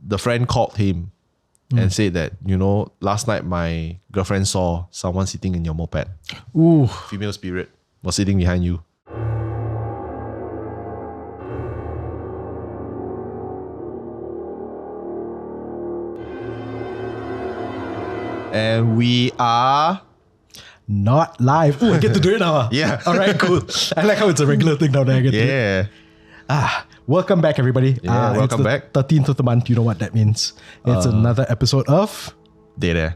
the friend called him and said that, last night my girlfriend saw someone sitting in your moped. Ooh. Female spirit was sitting behind you. And we are not live. Oh, I get to do it now. Yeah. All right, cool. I like how it's a regular thing now that I get to do it. Welcome back, everybody. Yeah, welcome it's back. the 13th of the month. You know what that means. It's another episode of... There.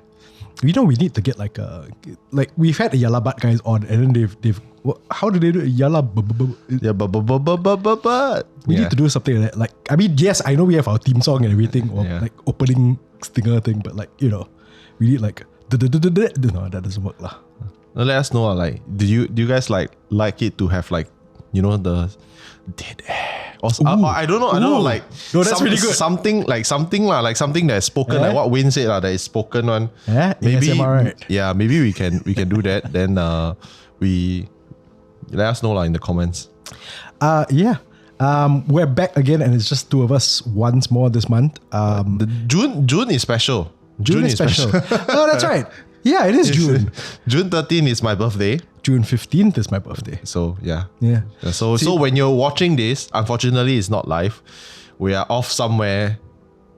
We need to get we've had the Yalla Butt guys on, and then they've how do they do it? Yalla Yeah, but. We need to do something like that. Like, I mean, yes, I know we have our theme song and everything, or like opening stinger thing, but we need like no, that doesn't work lah. Let us know, do you guys like it to have the dead air? Also, I don't know. No, that's really good. Something that's spoken, like what Win said, that is spoken one. Yeah, maybe ASMR, right? Yeah, maybe we can do that. Then we let us know in the comments. We're back again, and it's just two of us once more this month. June is special. June is special. Oh, that's right. Yeah, it is June. June 13th is my birthday. June 15th is my birthday. So yeah. So See, so when you're watching this, unfortunately it's not live. We are off somewhere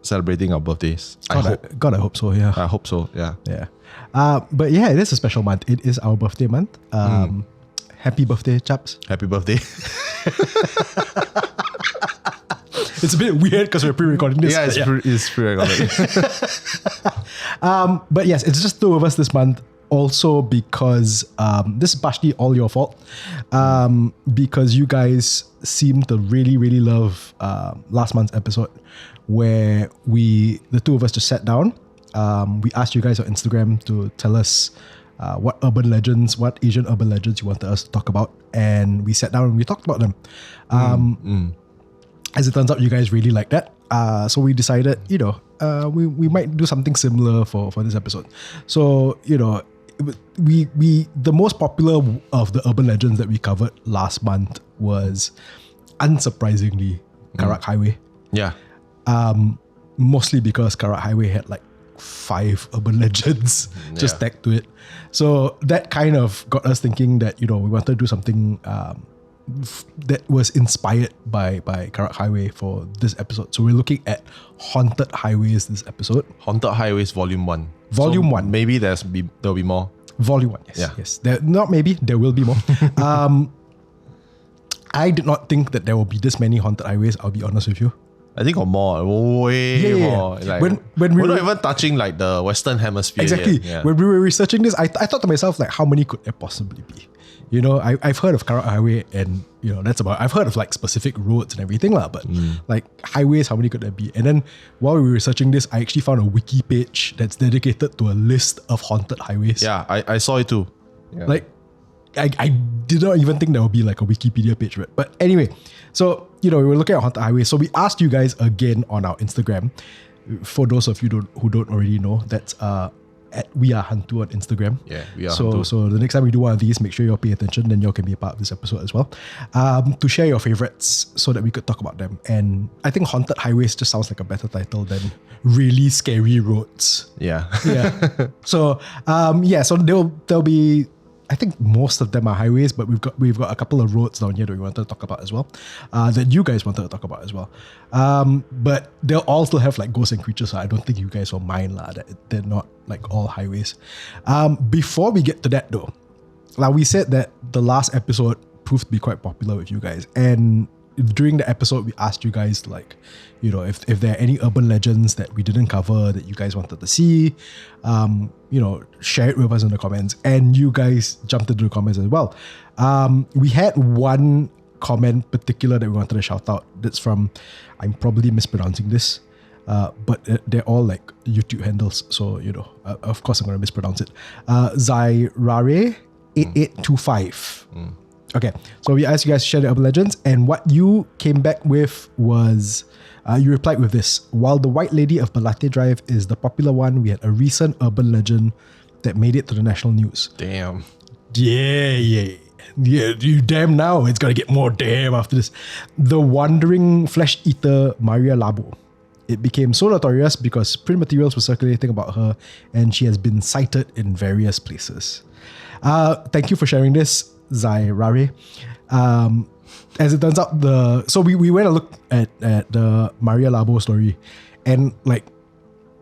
celebrating our birthdays. I hope so. Yeah. I hope so. Yeah. Yeah. But yeah, it is a special month. It is our birthday month. Happy birthday, chaps. Happy birthday. It's a bit weird because we're pre-recording this. Yeah, it's pre-recorded. But yes, it's just two of us this month. Also because this is partially all your fault. Because you guys seem to really, really love last month's episode where the two of us just sat down. We asked you guys on Instagram to tell us what Asian urban legends you wanted us to talk about. And we sat down and we talked about them. As it turns out, you guys really like that. So we decided, we might do something similar for this episode. So, the most popular of the urban legends that we covered last month was, unsurprisingly, Karak Highway. Yeah. Mostly because Karak Highway had 5 urban legends just tagged to it. So that kind of got us thinking that, we wanted to do something that was inspired by Karak Highway for this episode. So we're looking at haunted highways this episode. Haunted Highways Volume 1. Volume 1. Maybe there'll be more. Volume 1, yes. Yeah. Yes. There will be more. I did not think that there will be this many haunted highways, I'll be honest with you. I think more. Way more. When we're not even touching the Western Hemisphere exactly. yet. Yeah. When we were researching this, I thought to myself, how many could there possibly be? I've heard of Karak Highway, and that's about. I've heard of specific roads and everything lah, but highways, how many could there be? And then while we were researching this, I actually found a wiki page that's dedicated to a list of haunted highways. Yeah, I saw it too. Yeah. I did not even think there would be a Wikipedia page, right? But anyway, so we were looking at haunted highways. So we asked you guys again on our Instagram. For those of you who don't already know, that's at We Are HANTU on Instagram. Yeah, We Are HANTU. So the next time we do one of these, make sure you're paying attention, then you can be a part of this episode as well. To share your favorites so that we could talk about them. And I think haunted highways just sounds like a better title than really scary roads. Yeah. Yeah. So so there'll be, I think most of them are highways, but we've got a couple of roads down here that we wanted to talk about as well, that you guys wanted to talk about as well. But they'll all still have ghosts and creatures, so I don't think you guys will mind that they're not all highways. Before we get to that though, we said that the last episode proved to be quite popular with you guys, and during the episode we asked you guys if there are any urban legends that we didn't cover that you guys wanted to see, share it with us in the comments, and you guys jumped into the comments as well. We had one comment particular that we wanted to shout out. That's from, I'm probably mispronouncing this, but they're all YouTube handles, so of course I'm going to mispronounce it. Zairare 8825. Okay, so we asked you guys to share the urban legends, and what you came back with was, you replied with this: while the White Lady of Balate Drive is the popular one, we had a recent urban legend that made it to the national news. Damn. Yeah, you damn now. It's gonna get more damn after this. The wandering flesh eater Maria Labo it became so notorious because print materials were circulating about her, and she has been cited in various places. Thank you for sharing this, Zai Rare. As it turns out, so we went and looked at the Maria Labo story, and like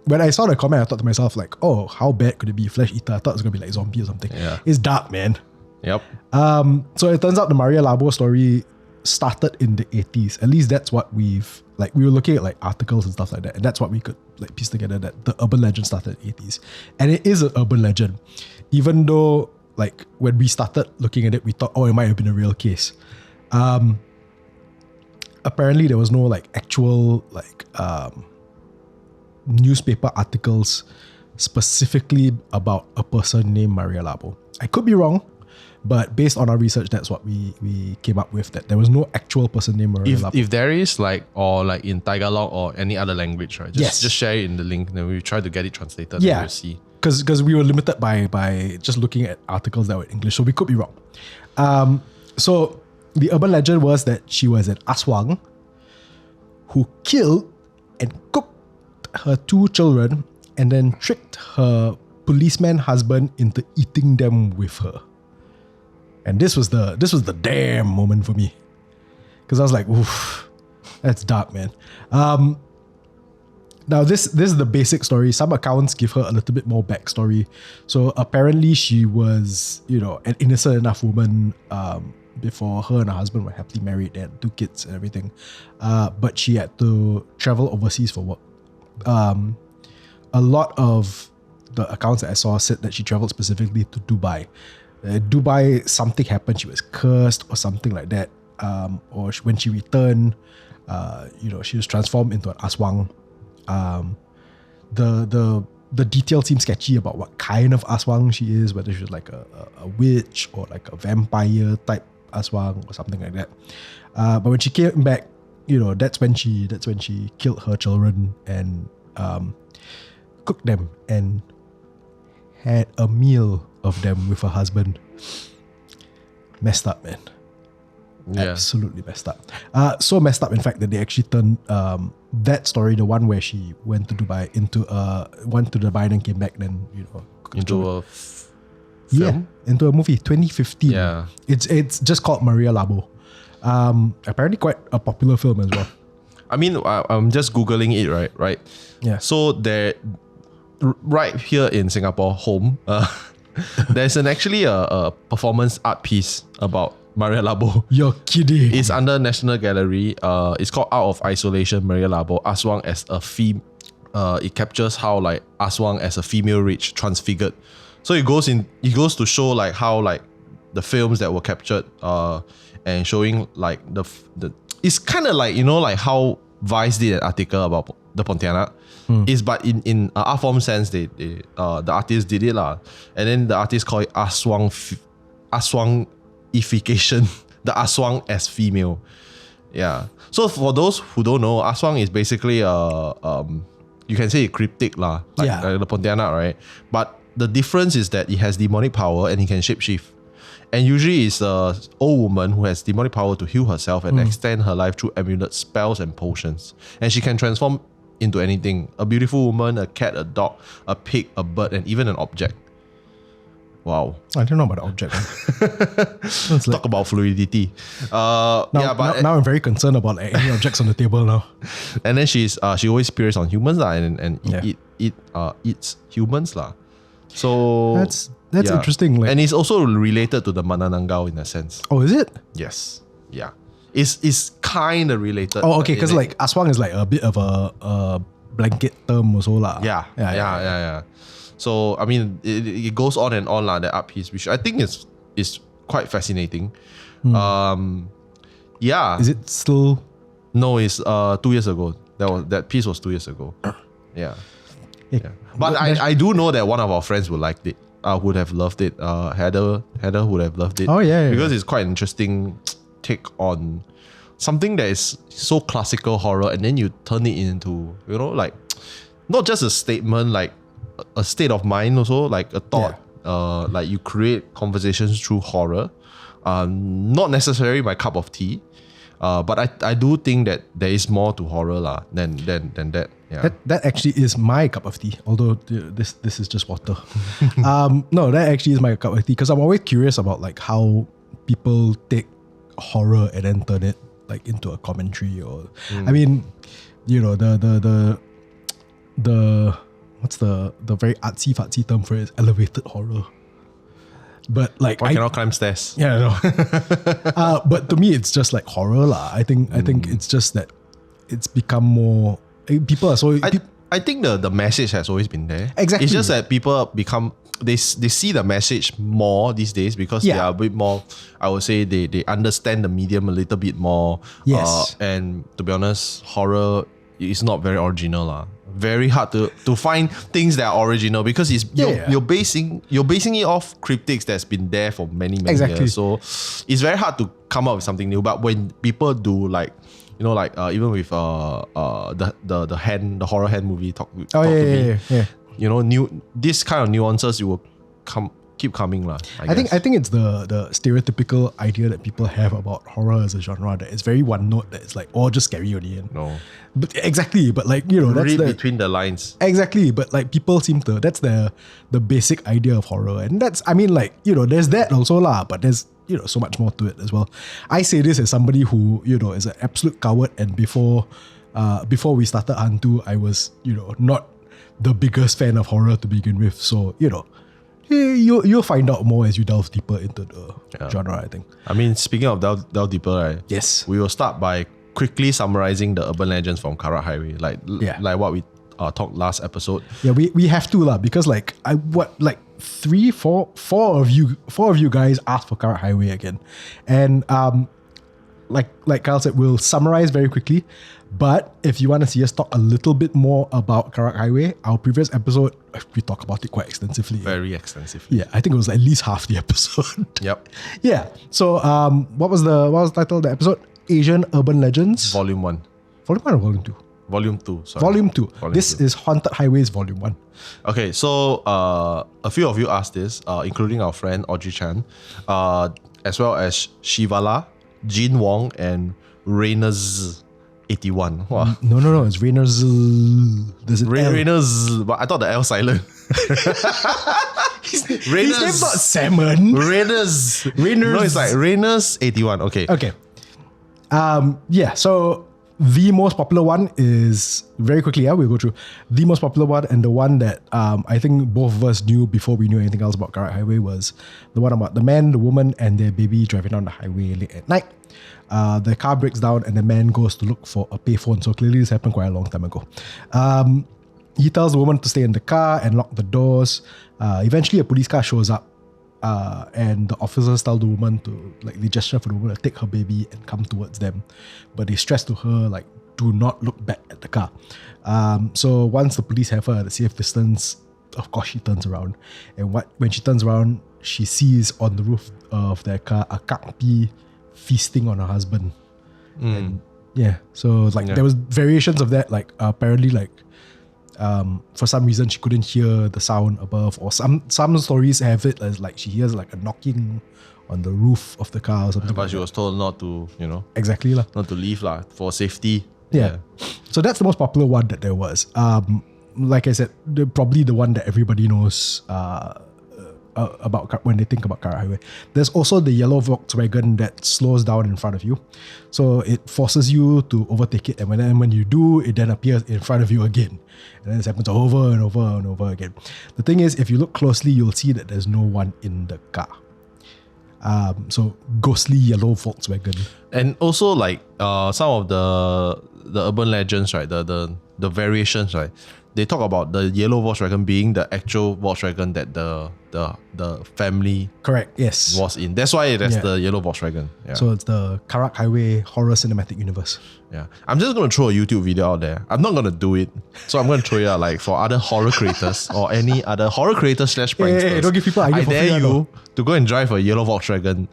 when I saw the comment, I thought to myself like, oh, how bad could it be? Flesh eater. I thought it was gonna be like zombie or something. Yeah. It's dark, man. Yep. So it turns out the Maria Labo story started in the 80s. At least that's what we were looking at like articles and stuff like that, and that's what we could like piece together, that the urban legend started in the 80s. And it is an urban legend, even though like when we started looking at it, we thought, oh, it might have been a real case. Apparently there was no like actual like newspaper articles specifically about a person named Maria Labo. I could be wrong, but based on our research, that's what we came up with, that there was no actual person named Maria Labo. If there is like, or like in Tagalog or any other language, right? Just share it in the link, then we try to get it translated. Yeah, we'll see. Because we were limited by just looking at articles that were in English, so we could be wrong. So the urban legend was that she was an aswang who killed and cooked her 2 children and then tricked her policeman husband into eating them with her. And this was the damn moment for me, because I was like, oof, that's dark, man. Now this is the basic story. Some accounts give her a little bit more backstory. So apparently she was, an innocent enough woman before her and her husband were happily married. They had 2 kids and everything. But she had to travel overseas for work. A lot of the accounts that I saw said that she traveled specifically to Dubai. Dubai, something happened. She was cursed or something like that. When she returned, she was transformed into an aswang. The details seem sketchy about what kind of aswang she is, whether she was like a witch or like a vampire type aswang or something like that. But when she came back, that's when she killed her children and cooked them and had a meal of them with her husband. Messed up, man. Yeah. Absolutely messed up. So messed up, in fact, that they actually turned that story, the one where she went to Dubai, went to Dubai and came back, then into a film? Yeah, into a movie, 2015. Yeah. It's just called Maria Labo. Apparently quite a popular film as well. I mean, I'm just Googling it, right? Yeah. So there, right here in Singapore, home, there's actually a performance art piece about Maria Labo. You're kidding. It's under National Gallery. It's called Out of Isolation, Maria Labo, Aswang as a female. It captures how like Aswang as a female rich transfigured. So it goes to show like how like the films that were captured and showing like the it's kind of like like how Vice did an article about the Pontianak. But in art form sense, the artist did it lah, and then the artist called it Aswangification, the Aswang as female. Yeah. So for those who don't know, Aswang is basically you can say cryptic lah, like the Pontianak, right? But the difference is that it has demonic power and it can shapeshift. And usually it's an old woman who has demonic power to heal herself and extend her life through amulets, spells, and potions. And she can transform into anything. A beautiful woman, a cat, a dog, a pig, a bird, and even an object. Wow. I don't know about the object. Talk about fluidity. Now I'm very concerned about like, any objects on the table now. And then she always peers on humans lah, and eats humans lah. So that's interesting. Like, and it's also related to the Manananggal in a sense. Oh, is it? Yes. Yeah. It's kind of related. Oh, okay. Because like Aswang is like a bit of a blanket term also lah. Yeah. So I mean, it goes on and on lah, that art piece, which I think is quite fascinating. Yeah. Is it still? No, it's 2 years ago. That piece was 2 years ago. Yeah. But I do know that one of our friends would like it. Would have loved it. Heather would have loved it. Oh yeah. Because it's quite an interesting take on something that is so classical horror, and then you turn it into like not just a statement, like a state of mind also, like a thought. Like you create conversations through horror. Not necessarily my cup of tea. But I do think that there is more to horror than that. Yeah. That actually is my cup of tea, although this is just water. No, that actually is my cup of tea because I'm always curious about like how people take horror and then turn it like into a commentary or I mean, you know, the what's the very artsy term for it is elevated horror. But like I cannot climb stairs. Yeah, no. But to me it's just like horror lah. I think it's just that it's become more people are so I think the message has always been there. Exactly. It's just that people become they see the message more these days because they are a bit more, I would say they understand the medium a little bit more. Yes. And to be honest, horror is not very original. Very hard to find things that are original because you're basing it off cryptics that's been there for many years. So it's very hard to come up with something new. But when people do like, you know, like even with the horror hand movie talk to me. You know, this kind of nuances you will keep coming lah. I think it's the stereotypical idea that people have about horror as a genre that it's very one note that it's like just scary only. No, but exactly. But like, you know, that's between the lines. Exactly. But like people seem to that's the basic idea of horror, and that's I mean like, you know, there's that also lah. But there's, you know, so much more to it as well. I say this as somebody who, you know, is an absolute coward, and before we started HANTU, I was, you know, not the biggest fan of horror to begin with. So, you know, you'll find out more as you delve deeper into the genre, I think. I mean, speaking of delve deeper, right? Yes. We will start by quickly summarizing the urban legends from Karak Highway, like what we talked last episode. Yeah, we have to lah, because like four of you guys asked for Karak Highway again, and like Kyle said, we'll summarize very quickly. But if you want to see us talk a little bit more about Karak Highway, our previous episode, we talked about it quite extensively. Very extensively. Yeah, I think it was at least half the episode. Yep. Yeah. So what was the title of the episode? Asian Urban Legends? Volume 1. Volume 1 or Volume 2? Volume 2, sorry. Volume 2. This is Haunted Highways Volume 1. Okay, so a few of you asked this, including our friend Audrey Chan, as well as Shivala, Jean Wong, and Rainers 81. Wow. No, it's Rainers. There's an L. Rainers, but I thought the L silent. His name's not Salmon. Rainers. No, it's like Rainers 81. Okay. Yeah, so the most popular one is, very quickly, we'll go through. The most popular one, and the one that I think both of us knew before we knew anything else about Karak Highway, was the one about the man, the woman, and their baby driving down the highway late at night. The car breaks down and the man goes to look for a payphone. So clearly this happened quite a long time ago. He tells the woman to stay in the car and lock the doors. Eventually a police car shows up, and the officers tell the woman to, like, they gesture for the woman to take her baby and come towards them. But they stress to her, like, do not look back at the car. So once the police have her at a safe distance, of course she turns around. And when she turns around, she sees on the roof of their car a kakpi feasting on her husband. And so like there was variations of that, like apparently like for some reason she couldn't hear the sound above, or some stories have it as like she hears like a knocking on the roof of the car or something. But she was told not to, exactly lah, not to leave lah, for safety. Yeah. So that's the most popular one that there was. Like I said, probably the one that everybody knows about when they think about Karak Highway. There's also the yellow Volkswagen that slows down in front of you, so it forces you to overtake it, and when you do, it then appears in front of you again, and then this happens over and over and over again. The thing is, if you look closely, you'll see that there's no one in the car. So ghostly yellow Volkswagen. And also like some of the urban legends, right, the variations, right, they talk about the yellow Volkswagen being the actual Volkswagen that the family was in. That's why there's the yellow Volkswagen. Yeah. So it's the Karak Highway horror cinematic universe. Yeah. I'm just going to throw a YouTube video out there. I'm not going to do it. So I'm going to throw it out like for other horror creators or any other horror creators / pranksters. Don't give people ideas. I dare you to go and drive a yellow Volkswagen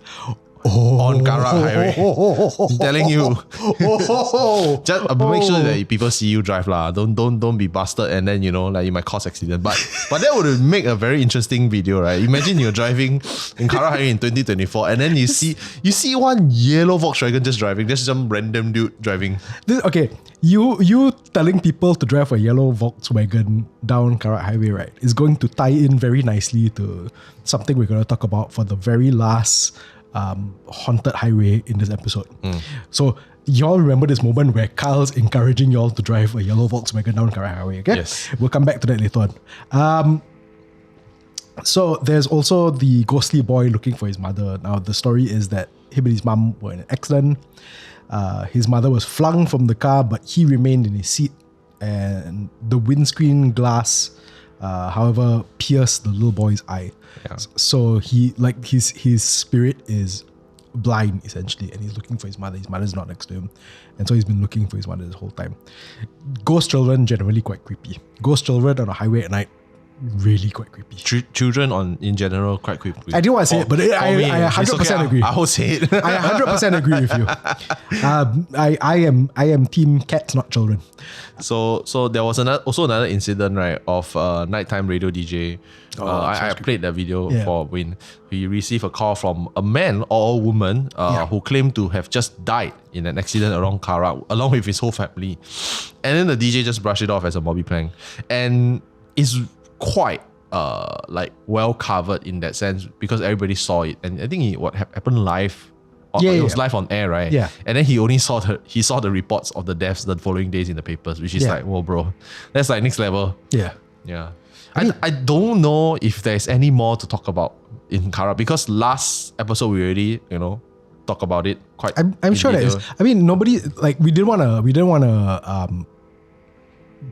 on Karak Highway. I'm telling you. Just make sure that people see you drive lah. Don't be busted and then like you might cause accident. But that would make a very interesting video, right? Imagine you're driving in Karak Highway in 2024 and then you see one yellow Volkswagen just driving. There's some random dude driving. Okay, you telling people to drive a yellow Volkswagen down Karak Highway, right, is going to tie in very nicely to something we're going to talk about for the very last haunted highway in this episode. So y'all remember this moment where Kyle's encouraging y'all to drive a yellow Volkswagen down Karak Highway, okay? Yes. We'll come back to that later on. So there's also the ghostly boy looking for his mother. Now the story is that him and his mum were in an accident. His mother was flung from the car, but he remained in his seat, and the windscreen glass, however, pierced the little boy's eye. Yeah. So he, like, his spirit is blind essentially, and he's looking for his mother. His mother's not next to him, and so he's been looking for his mother this whole time. Ghost children generally quite creepy. Ghost children on a highway at night, really quite creepy. Children in general quite creepy. I didn't want to say it, but I 100% agree. I will say it. I 100% agree with you. I am team cats, not children. So there was also another incident, right, of nighttime radio DJ. I played that video for when he received a call from a man or a woman who claimed to have just died in an accident around Karak along with his whole family. And then the DJ just brushed it off as a mobby prank. And it's quite well covered in that sense because everybody saw it. And I think what happened live. It was live on air, right? Yeah. And then he only saw the reports of the deaths the following days in the papers, which is like, whoa, bro, that's like next level. Yeah. Yeah. I don't know if there's any more to talk about in Karak because last episode we already, talk about it quite. I'm sure there is. I mean, nobody, like, we didn't wanna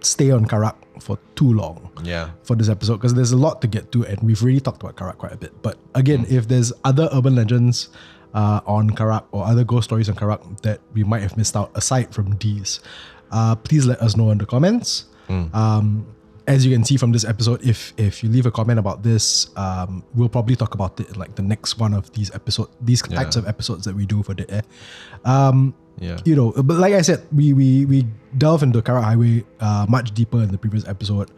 stay on Karak for too long. Yeah. For this episode because there's a lot to get to, and we've already talked about Karak quite a bit. But again, if there's other urban legends on Karak or other ghost stories on Karak that we might have missed out aside from these, please let us know in the comments. As you can see from this episode, if you leave a comment about this, we'll probably talk about it in like the next one of these types of episodes that we do for the air. But like I said, we delve into Karak Highway much deeper in the previous episode.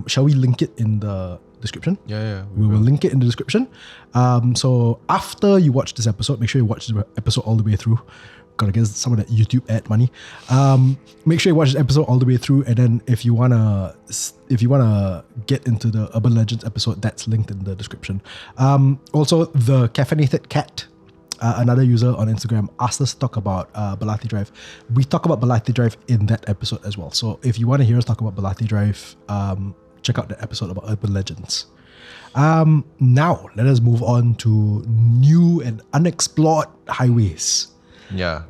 Shall we link it in the description? Yeah. We will link it in the description. So after you watch this episode, make sure you watch the episode all the way through. Gotta get some of that YouTube ad money. Make sure you watch this episode all the way through, and then if you wanna get into the Urban Legends episode, that's linked in the description. Also, the Caffeinated Cat, another user on Instagram, asked us to talk about Balati Drive. We talk about Balati Drive in that episode as well. So if you want to hear us talk about Balati Drive, check out the episode about Urban Legends. Now, let us move on to new and unexplored highways. Yeah.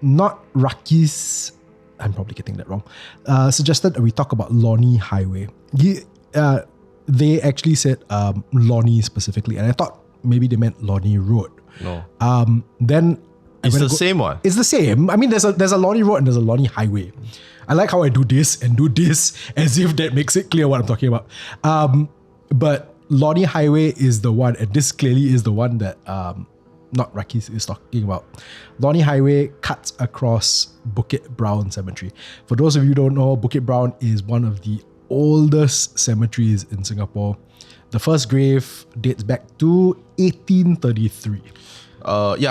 Not Raki's, I'm probably getting that wrong, suggested that we talk about Lornie Highway. They actually said Lornie specifically, and I thought maybe they meant Lornie Road. No. Then it's the same one. It's the same. I mean, there's a Lornie Road and there's a Lornie Highway. I like how I do this and do this as if that makes it clear what I'm talking about. But Lornie Highway is the one, and this clearly is the one that not Rakis is talking about. Lornie Highway cuts across Bukit Brown Cemetery. For those of you who don't know, Bukit Brown is one of the oldest cemeteries in Singapore. The first grave dates back to 1833.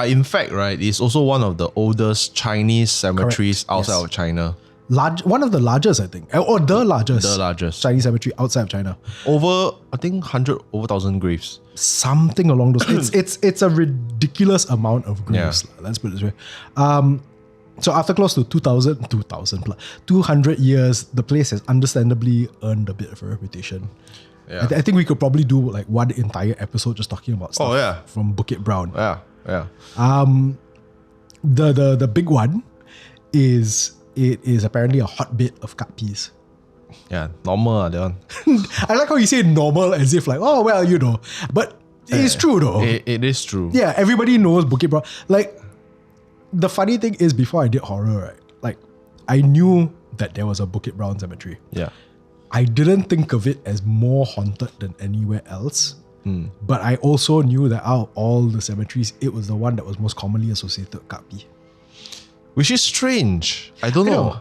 In fact, right, it's also one of the oldest Chinese cemeteries outside of China. One of the largest, I think. Or the largest. The largest. Chinese cemetery outside of China. Over 1,000 graves. Something along those. It's a ridiculous amount of graves. Yeah. Let's put it this way. So after close to 200 years, the place has understandably earned a bit of a reputation. Yeah. I think we could probably do like one entire episode just talking about stuff from Bukit Brown. Yeah. The big one is it is apparently a hotbed of cut peas. Yeah, normal that one. I like how you say normal as if like, oh well, but it is true though. It is true. Yeah, everybody knows Bukit Brown. Like, the funny thing is, before I did horror, right, like, I knew that there was a Bukit Brown cemetery. Yeah. I didn't think of it as more haunted than anywhere else. But I also knew that out of all the cemeteries, it was the one that was most commonly associated with Kapi. Which is strange. I don't know.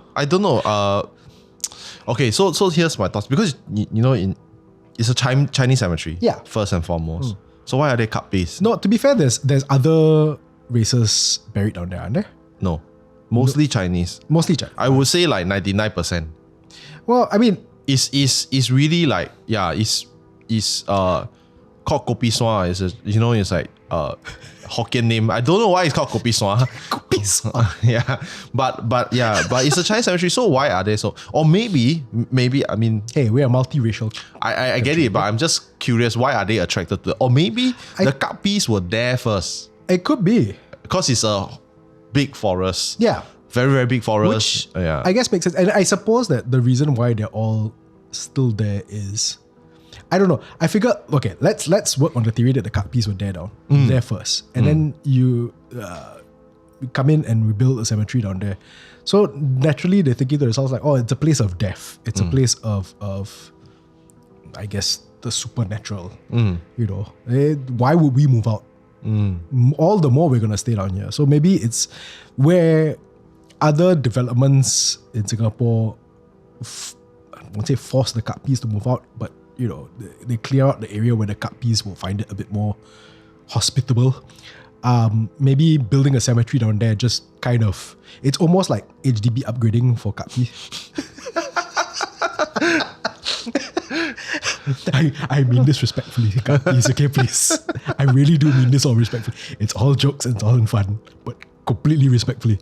Okay, so here's my thoughts. Because, it's a Chinese cemetery. Yeah. First and foremost. So why are they Kapis? No, to be fair, there's other races buried down there, aren't there? No. Mostly Chinese. Mostly Chinese. I would say like 99%. Well, I mean... It's really like, it's called Kopi Swa. It's like Hokkien name. I don't know why it's called Kopi Swa. Kopi Swa. but it's a Chinese cemetery. So why are they so? Or maybe I mean, hey, we're a multiracial. I get it, but I'm just curious. Why are they attracted to it? Or maybe the Kapis were there first. It could be because it's a big forest. Yeah, very very big forest. Which I guess makes sense. And I suppose that the reason why they're all still there is, I don't know. I figure, okay, let's work on the theory that the Kapis were there first, and then you come in and we build a cemetery down there. So naturally, they're thinking to themselves like, oh, it's a place of death. It's a place of I guess the supernatural. Why would we move out? All the more we're gonna stay down here. So maybe it's where other developments in Singapore, I won't say force the Kapis to move out, but they clear out the area where the Kapis will find it a bit more hospitable. Maybe building a cemetery down there just kind of, it's almost like HDB upgrading for Kapi. I mean this respectfully, Kapis, okay, please. I really do mean this all respectfully. It's all jokes and it's all in fun, but completely respectfully.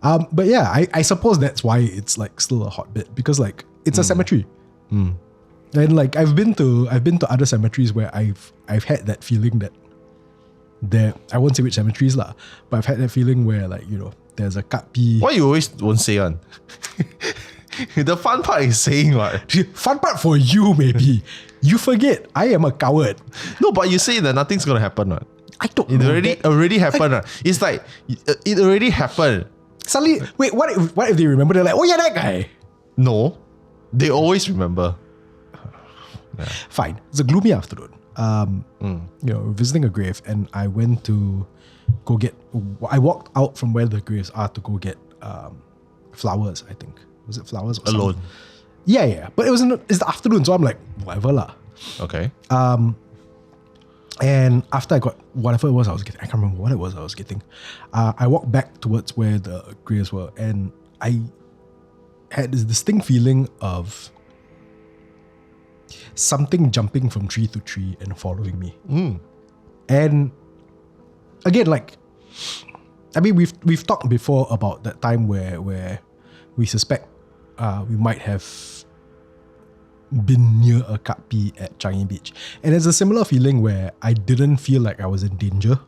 But yeah, I suppose that's why it's like still a hotbed, because like it's a cemetery. And like I've been to other cemeteries where I've had that feeling that there, I won't say which cemeteries lah, but I've had that feeling where like, there's a Kapi. Why you always won't say one? The fun part is saying what? Fun part for you maybe. You forget, I am a coward. No, but you say that nothing's gonna happen, right? I don't know. It already happened, right? It's like, it already happened. Suddenly, wait, what if they remember? They're like, oh yeah, that guy. No, they always remember. Yeah. Fine. It's a gloomy afternoon. Visiting a grave, and I went to go get. I walked out from where the graves are to go get flowers. I think, was it flowers? Or alone? Something? Yeah. But it's the afternoon, so I'm like, whatever lah. Okay. And after I got whatever it was I was getting, I can't remember what it was I was getting. I walked back towards where the graves were, and I had this distinct feeling of something jumping from tree to tree and following me. And again, like, I mean, we've talked before about that time where we suspect we might have been near a Kapi at Changi Beach, and it's a similar feeling where I didn't feel like I was in danger.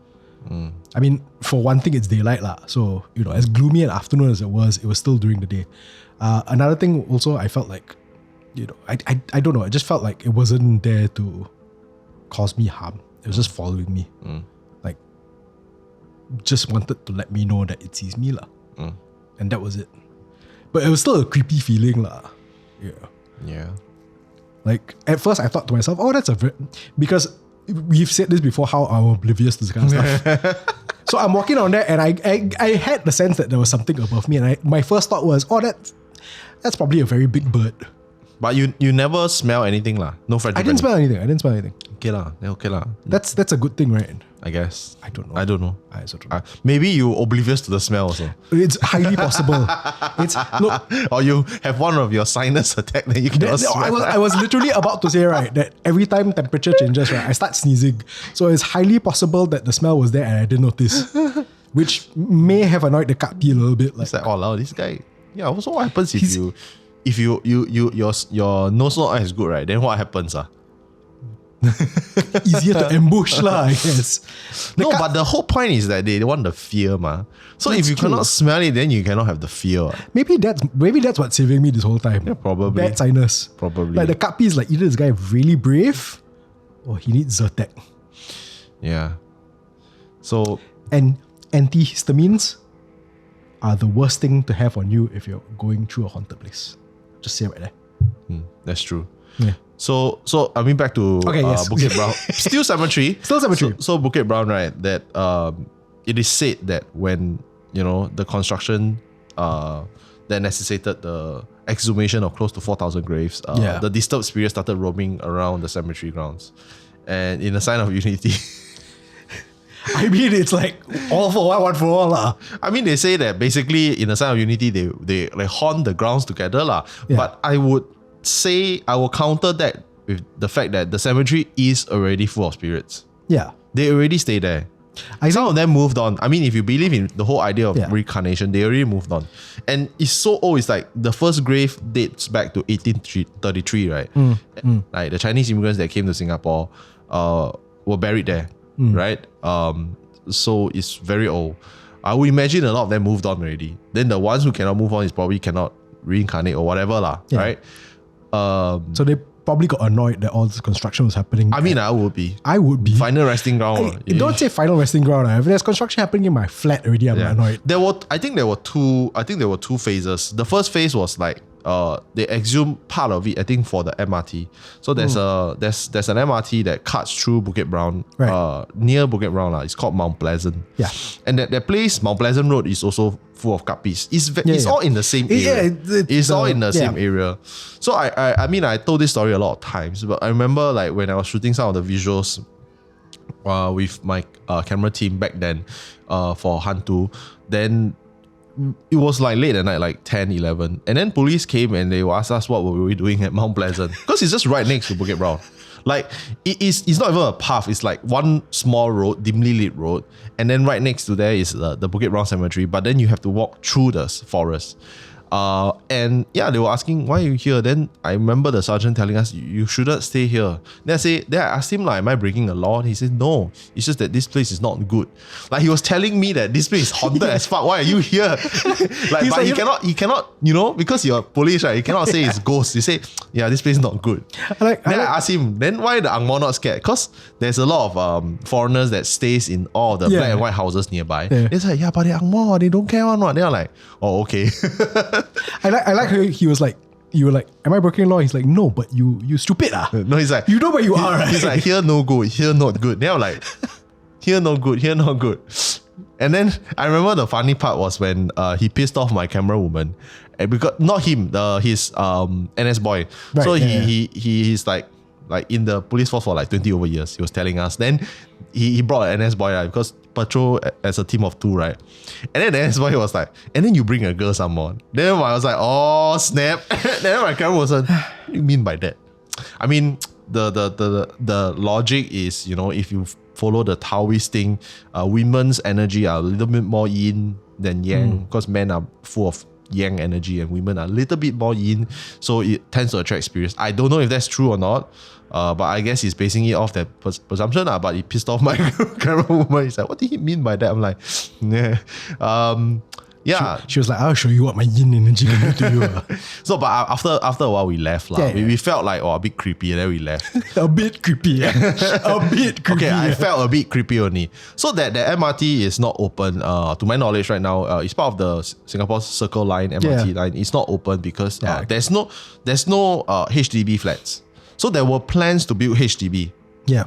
I mean, for one thing, it's daylight lah, so as gloomy an afternoon as it was still during the day. Another thing also, I felt like, I don't know, I just felt like it wasn't there to cause me harm. It was just following me. Like, just wanted to let me know that it sees me lah. And that was it. But it was still a creepy feeling lah. Yeah. Like, at first I thought to myself, oh, because we've said this before, how I'm oblivious to this kind of stuff. So I'm walking on there, and I had the sense that there was something above me, and my first thought was, oh, that's probably a very big bird. But you never smell anything lah. No fried I didn't smell anything. Okay lah. Okay lah. That's a good thing, right? I guess. I don't know. I don't know. I also don't know. Maybe you oblivious to the smell also. It's highly possible. Or you have one of your sinus attack that you cannot smell. I was literally about to say, right, that every time temperature changes, right, I start sneezing. So it's highly possible that the smell was there and I didn't notice, which may have annoyed the Kapi a little bit. It's like, oh, this guy. Yeah. Also, what happens if your nose not as good, right? Then what happens? Easier to ambush lah, I guess. But the whole point is that they want the fear, ma. So if you cannot smell it, then you cannot have the fear. Maybe that's what's saving me this whole time. Yeah, probably. Bad sinus. Probably. Like the Kapi is like, either this guy really brave or he needs Zyrtec. Yeah. So, and antihistamines are the worst thing to have on you if you're going through a haunted place. Just say it right there. That's true. Yeah. So I mean back to Bukit Brown. Still cemetery. Still cemetery. So Bukit Brown, right? That it is said that when the construction that necessitated the exhumation of close to 4,000 graves, the disturbed spirits started roaming around the cemetery grounds, and in a sign of unity. I mean, it's like all for one for all. I mean, they say that basically in a sign of unity, they haunt the grounds together. Yeah. But I would say, I will counter that with the fact that the cemetery is already full of spirits. Yeah. They already stay there. Some of them moved on. I mean, if you believe in the whole idea of reincarnation, they already moved on. And it's so old, it's like the first grave dates back to 1833, right? Like the Chinese immigrants that came to Singapore were buried there, right? So it's very old. I would imagine a lot of them moved on already. Then the ones who cannot move on is probably cannot reincarnate or whatever, right? So they probably got annoyed that all this construction was happening. I mean, I would be. Final resting ground. Don't say final resting ground. If there's construction happening in my flat already, I'm annoyed. I think there were two phases. The first phase was like they exhumed part of it, I think, for the MRT. So there's an MRT that cuts through Bukit Brown, near Bukit Brown. It's called Mount Pleasant. Yeah. And that place, Mount Pleasant Road, is also full of kapis. It's all in the same area. It's all in the same area. So I mean, I told this story a lot of times, but I remember like when I was shooting some of the visuals with my camera team back then for HANTU, then it was like late at night, like 10, 11. And then police came and they asked us what were we doing at Mount Pleasant. Because it's just right next to Bukit Brown. Like, it's not even a path. It's like one small road, dimly lit road. And then right next to there is the Bukit Brown Cemetery. But then you have to walk through the forest. And yeah, they were asking, why are you here? Then I remember the sergeant telling us, you shouldn't stay here. Then I asked him, like, am I breaking the law? And he said, no, it's just that this place is not good. Like, he was telling me that this place is haunted as fuck. Why are you here? But he cannot, because you're police, right? He cannot say it's ghost. He say, yeah, this place is not good. I asked him, then why the Angmo not scared? Because there's a lot of foreigners that stays in all the black and white houses nearby. It's like, yeah, but the Angmo, they don't care one. They're like, oh, okay. I like how he was like, you were like, am I breaking law? He's like, no, but you stupid . No, he's like, you know where you are, right? He's like, here no good, here not good. Then I'm like, here no good, here not good. And then I remember the funny part was when he pissed off my camera woman, and because not him, his NS boy. Right, so he's like in the police force for like 20 over years. He was telling us. Then he brought an NS boy, because patrol as a team of 2, right? And then the NS boy was like, and then you bring a girl someone. Then I was like, oh snap. Then my camera was like, what do you mean by that? I mean, the logic is, if you follow the Taoist thing, women's energy are a little bit more yin than yang, because men are full of yang energy and women are a little bit more yin, so it tends to attract spirits. I don't know if that's true or not, but I guess he's basing it off that presumption. But he pissed off my camera woman. He's like, what did he mean by that? I'm like, yeah. She was like, I'll show you what my yin energy can do to you. So, but after a while, we left. We felt like, a bit creepy, and then we left. A bit creepy. A bit creepy. Okay, I felt a bit creepy only. So that the MRT is not open, to my knowledge right now. It's part of the Singapore Circle Line, MRT line. It's not open because there's no HDB flats. So there were plans to build HDB. Yeah.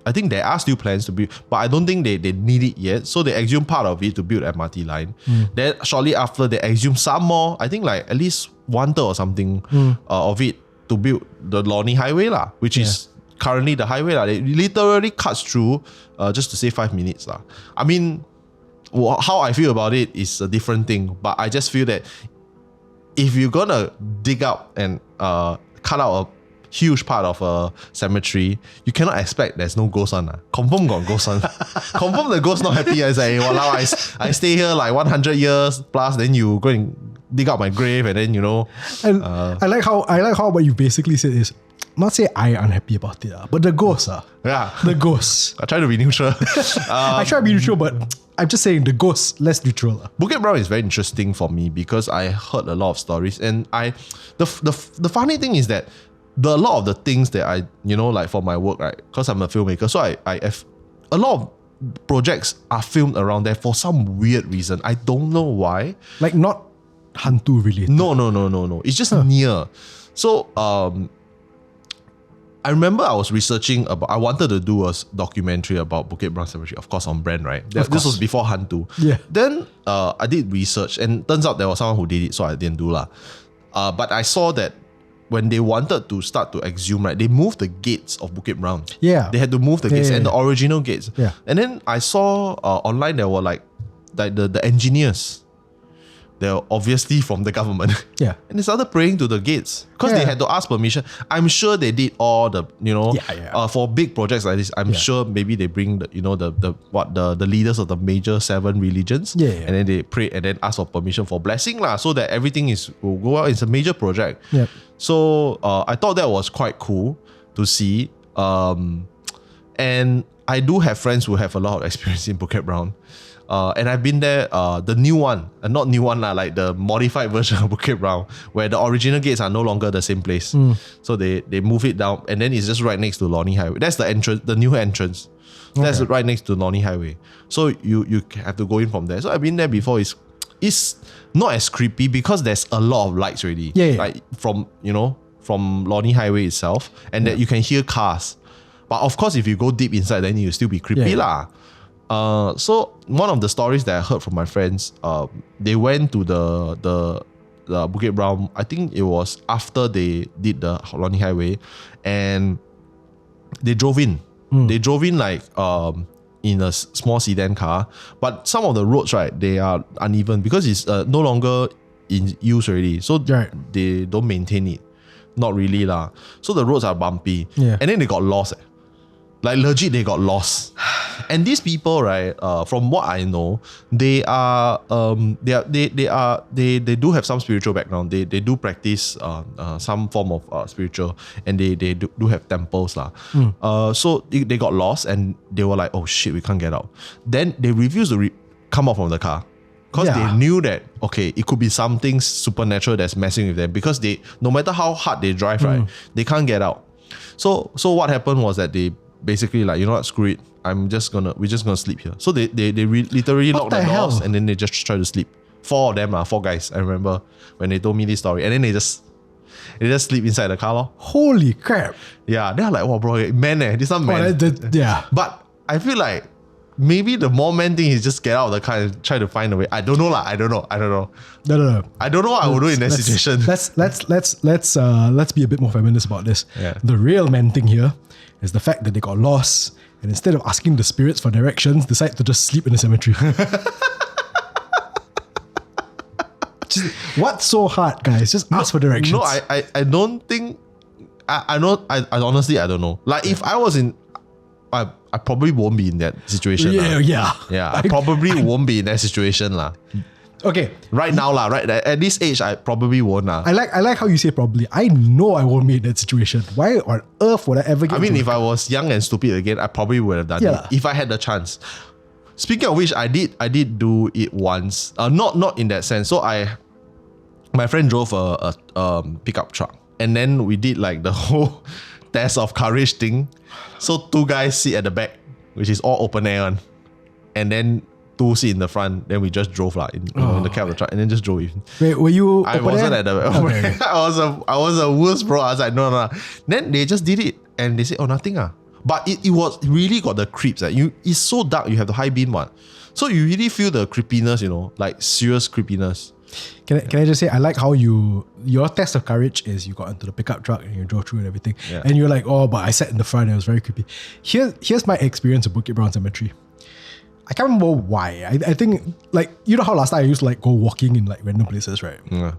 I think there are still plans to build, but I don't think they need it yet. So they exhumed part of it to build MRT line. Then shortly after, they exhumed some more, I think like at least 1/3 or something of it to build the Lornie Highway, which is currently the highway. It literally cuts through just to save 5 minutes. I mean, how I feel about it is a different thing, but I just feel that if you're gonna dig up and cut out a huge part of a cemetery, you cannot expect there's no ghost on. Confirm got ghost on. Confirm the ghost not happy. I say, walao, I stay here like 100 years plus, then you go and dig out my grave, and then And I like how what you basically said is, not say I unhappy about it, but the ghosts the ghosts. I try to be neutral. I try to be neutral, but I'm just saying the ghosts less neutral. Bukit Brown is very interesting for me because I heard a lot of stories, and the funny thing is that a lot of the things that I, like for my work, right? Because I'm a filmmaker, so I have a lot of projects are filmed around there for some weird reason. I don't know why. Like not HANTU related. No. It's just near. So I remember I was researching I wanted to do a documentary about Bukit Brown Cemetery, of course, on brand, right? This was before HANTU. Yeah. Then I did research, and turns out there was someone who did it, so I didn't do lah. But I saw that when they wanted to start to exhume, right, they moved the gates of Bukit Brown. Yeah. They had to move the gates and the original gates. Yeah. And then I saw online there were like the engineers. They're obviously from the government. Yeah. And they started praying to the gates because they had to ask permission. I'm sure they did all the, for big projects like this, I'm sure maybe they bring the leaders of the major 7 religions. And then they pray and then ask for permission for blessing lah, so that everything will go out. It's a major project. Yeah. So I thought that was quite cool to see. And I do have friends who have a lot of experience in Bukit Brown. And I've been there, the new one, not new one lah, like the modified version of Bukit Brown, where the original gates are no longer the same place. So they move it down, and then it's just right next to Lornie Highway. That's the entrance, the new entrance. That's right next to Lornie Highway. So you have to go in from there. So I've been there before. It's not as creepy because there's a lot of lights already. Like from Lornie Highway itself, and that you can hear cars. But of course, if you go deep inside, then you'll still be creepy lah. So one of the stories that I heard from my friends, they went to the Bukit Brown. I think it was after they did the Lornie Highway, and they drove in. They drove in like in a small sedan car, but some of the roads, right, they are uneven because it's no longer in use already. So they don't maintain it. Not really lah. So the roads are bumpy. And then they got lost. Like legit, they got lost. And these people, right, from what I know, they do have some spiritual background. They do practice some form of spiritual, and they do have temples lah. So they got lost, and they were like, oh shit, we can't get out. Then they refused to come out from the car. Because they knew that, okay, it could be something supernatural that's messing with them. Because no matter how hard they drive, right, they can't get out. So what happened was that they basically like, you know what, screw it. We're just gonna sleep here. So they literally locked the doors, and then they just try to sleep. 4 of them, 4 guys. I remember when they told me this story, and then they just sleep inside the car lor. Holy crap! Yeah, they're like, wow, bro, man, this one man. But I feel like maybe the more man thing is just get out of the car and try to find a way. I don't know lah. I don't know. No. I don't know what I would do in that situation. Let's be a bit more feminist about this. The real man thing here is the fact that they got lost, and instead of asking the spirits for directions, decide to just sleep in the cemetery. What's so hard, guys? Just ask for directions. No, I don't think. I honestly, I don't know. Like if I was in, I probably won't be in that situation. Yeah. I probably won't be in that situation lah. Okay. Right now lah, right at this age, I probably won't lah. I like how you say probably. I know I won't be in that situation. Why on earth would I ever get? I mean, if I was young and stupid again, I probably would have done it if I had the chance. Speaking of which, I did do it once. Not in that sense. So my friend drove a pickup truck, and then we did like the whole test of courage thing. So 2 guys sit at the back, which is all open air one, and then 2 sit in the front. Then we just drove in the cab of the truck, and then just drove in. Wait, were you? I wasn't at the back. Okay. I was a worst, bro. I was like, no. Then they just did it, and they said, oh, nothing But it was really got the creeps. It's so dark. You have the high beam one, so you really feel the creepiness. Like serious creepiness. Can I just say, I like how your test of courage is you got into the pickup truck and you drove through and everything. And you're like, oh, but I sat in the front and it was very creepy. Here's my experience of Bukit Brown Cemetery. I can't remember why. I think, like, you know how last time I used to like go walking in like random places, right? Yeah.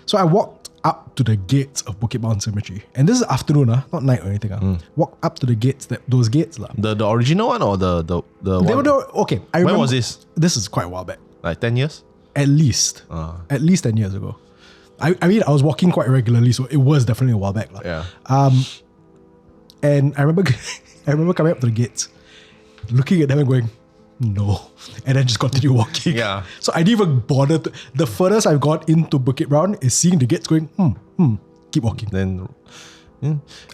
So I walked up to the gates of Bukit Brown Cemetery. And this is afternoon, not night or anything. Walk up to the gates, those gates. The original one or the one? Okay. I remember, when was this? This is quite a while back. Like 10 years? At least 10 years ago. I mean, I was walking quite regularly, so it was definitely a while back. Yeah. And I remember coming up to the gates, looking at them and going, no. And then just continue walking. Yeah. So I didn't even bother. The furthest I've got into Bukit Brown is seeing the gates going, keep walking. Then,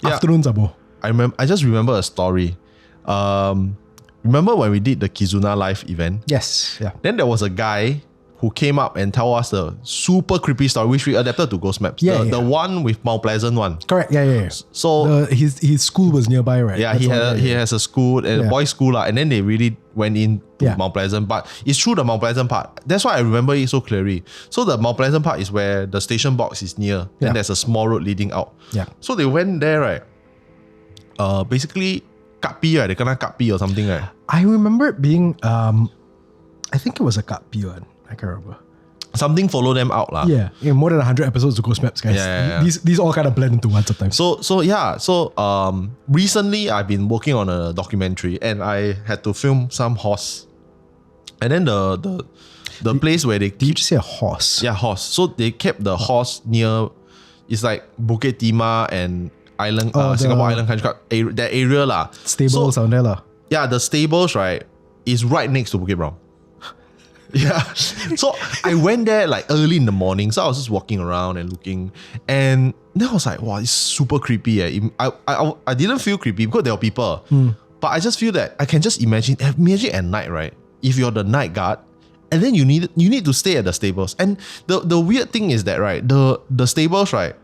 afternoons are more. I just remember a story. Remember when we did the Kizuna Live event? Yes. Yeah. Then there was a guy who came up and tell us the super creepy story, which we adapted to Ghost Maps. The one with Mount Pleasant one. Correct. Yeah. So his school was nearby, right? Yeah, he has a school, a boys' school, and then they really went in to Mount Pleasant. But it's through the Mount Pleasant part. That's why I remember it so clearly. So the Mount Pleasant part is where the station box is near. Then there's a small road leading out. Yeah. So they went there, right? Basically, Kapi, right? They kena Kapi or something, right? I remember it being, I think it was a Kapi one. I can't remember. Something follow them out lah. Yeah, more than 100 episodes of Ghost Maps, guys. Yeah. These all kind of blend into one sometimes. So recently I've been working on a documentary and I had to film some horse. And then the place where they Did you just say a horse? Yeah, horse. So they kept the horse near, it's like Bukit Timah and Island Singapore Island Country Club, that area lah. Stables down there lah. Yeah, the stables, right, is right next to Bukit Brown. Yeah. So I went there like early in the morning. So I was just walking around and looking. And then I was like, wow, it's super creepy. I didn't feel creepy because there were people. But I just feel that I can just imagine at night, right? If you're the night guard, and then you need to stay at the stables. And the weird thing is that, right, the stables, right,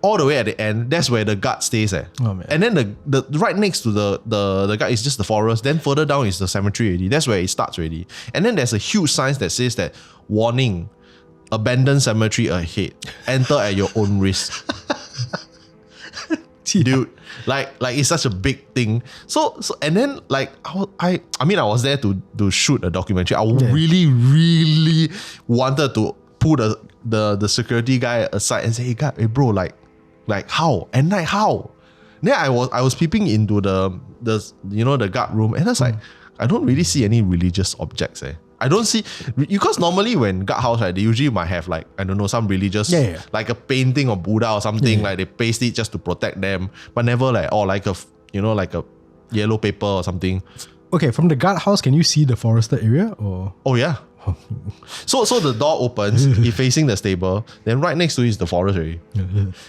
all the way at the end, that's where the guard stays at. Oh, man. And then the right next to the guard is just the forest. Then further down is the cemetery already. That's where it starts already. And then there's a huge sign that says that, warning, abandoned cemetery ahead. Enter at your own risk. Dude, like it's such a big thing. So and then like I was there to shoot a documentary. I really wanted to pull the security guy aside and say, hey bro, like how? At night, how? Then I was peeping into the guard room, and I was like, I don't really see any religious objects. I don't see, because normally when guard house, right, they usually might have like, I don't know, some religious, like a painting of Buddha or something, like they paste it just to protect them, but never like a yellow paper or something. Okay, from the guard house, can you see the forested area or? Oh yeah. So the door opens, he facing the stable, then right next to it is the forest already.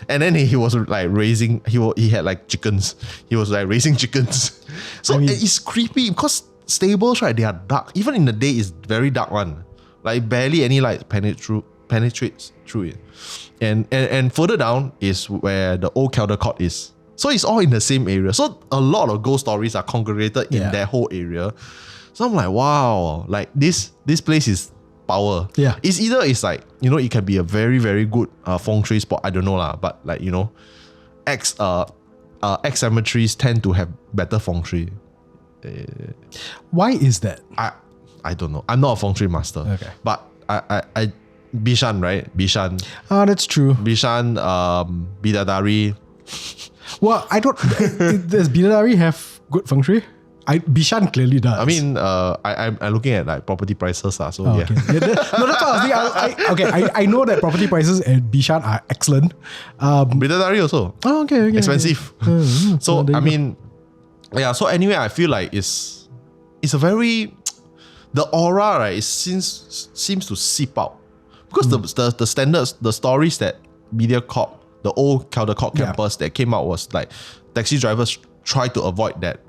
And then he was like raising, he had like chickens. He was like raising chickens. So it's creepy because stables, right, they are dark. Even in the day, it's very dark one. Like barely any light penetrates through it. And further down is where the old Caldecott is. So it's all in the same area. So a lot of ghost stories are congregated in that whole area. So I'm like, wow, like this place is power. Yeah. It's like, it can be a very, very good feng shui spot. I don't know lah, but like, ex cemeteries tend to have better feng shui. Why is that? I don't know. I'm not a feng shui master. Okay. But I Bishan, right? Bishan. Oh, that's true. Bishan, Bidadari. Well, I don't. Does Bidadari have good feng shui? Bishan clearly does. I mean, I'm looking at like property prices. So yeah. Okay. No, that's what I was thinking. I know that property prices at Bishan are excellent. Bidadari also. Oh, okay. Expensive. So I mean, yeah. So anyway, I feel like it's a very, the aura, right, it seems to seep out because the standards, the stories that MediaCorp, the old Caldecott campus that came out was like taxi drivers try to avoid that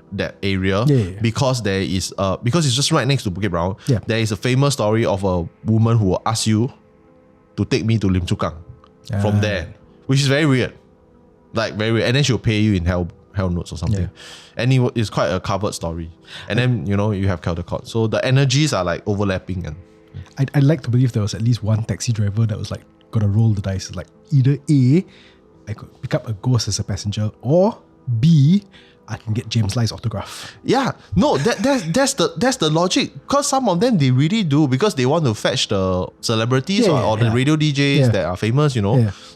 area because there is because it's just right next to Bukit Brown. Yeah. There is a famous story of a woman who will ask you to take me to Lim Chu Kang from there, which is very weird, like very weird. And then she'll pay you in hell notes or something. And it's quite a covered story. And then you have Caldecott, so the energies are like overlapping. And I'd like to believe there was at least one taxi driver that was like gonna roll the dice, like either A, I could pick up a ghost as a passenger, or B, I can get James Ly's autograph. Yeah, no, that's the logic. Because some of them they really do because they want to fetch the celebrities or the radio DJs that are famous,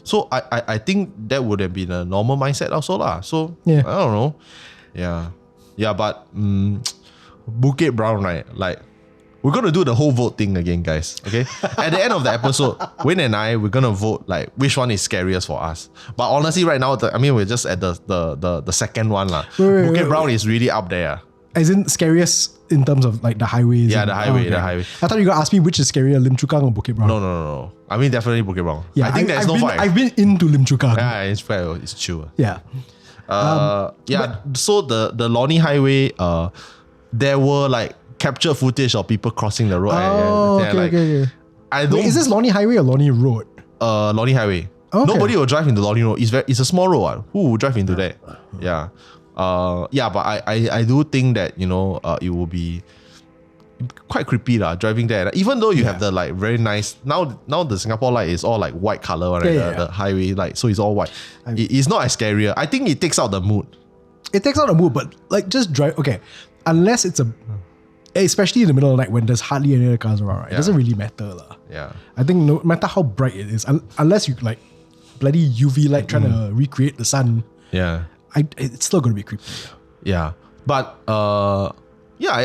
So I think that would have been a normal mindset also lah. So I don't know. Yeah, but Bukit Brown, right? Like, we're going to do the whole vote thing again, guys. Okay? At the end of the episode, Win and we're going to vote like which one is scariest for us. But honestly, right now, we're just at the second one lah. Bukit Brown is really up there. As in scariest in terms of like the highways? Yeah, the highway. I thought you were going to ask me which is scarier, Lim Chu Kang or Bukit Brown. No. I mean, definitely Bukit Brown. Yeah, I think there's no fight. I've been into Lim Chu Kang. Yeah, it's fair. It's chill. Yeah. So the Lornie Highway, there were like captured footage of people crossing the road. I don't. Wait, is this Lornie Highway or Lornie Road? Lornie Highway. Okay. Nobody will drive into Lornie Road. It's a small road. Who will drive into that? Yeah. But I do think that, it will be quite creepy driving there. Even though you have the like very nice now the Singapore light is all like white color, right? The highway light, so it's all white. It's not as scary. I think it takes out the mood. It takes out the mood, but like just drive. Okay, unless it's especially in the middle of the night when there's hardly any other cars around, right? It doesn't really matter, Yeah. I think no matter how bright it is, unless you like bloody UV light trying to recreate the sun. Yeah. It's still going to be creepy. Yeah. But I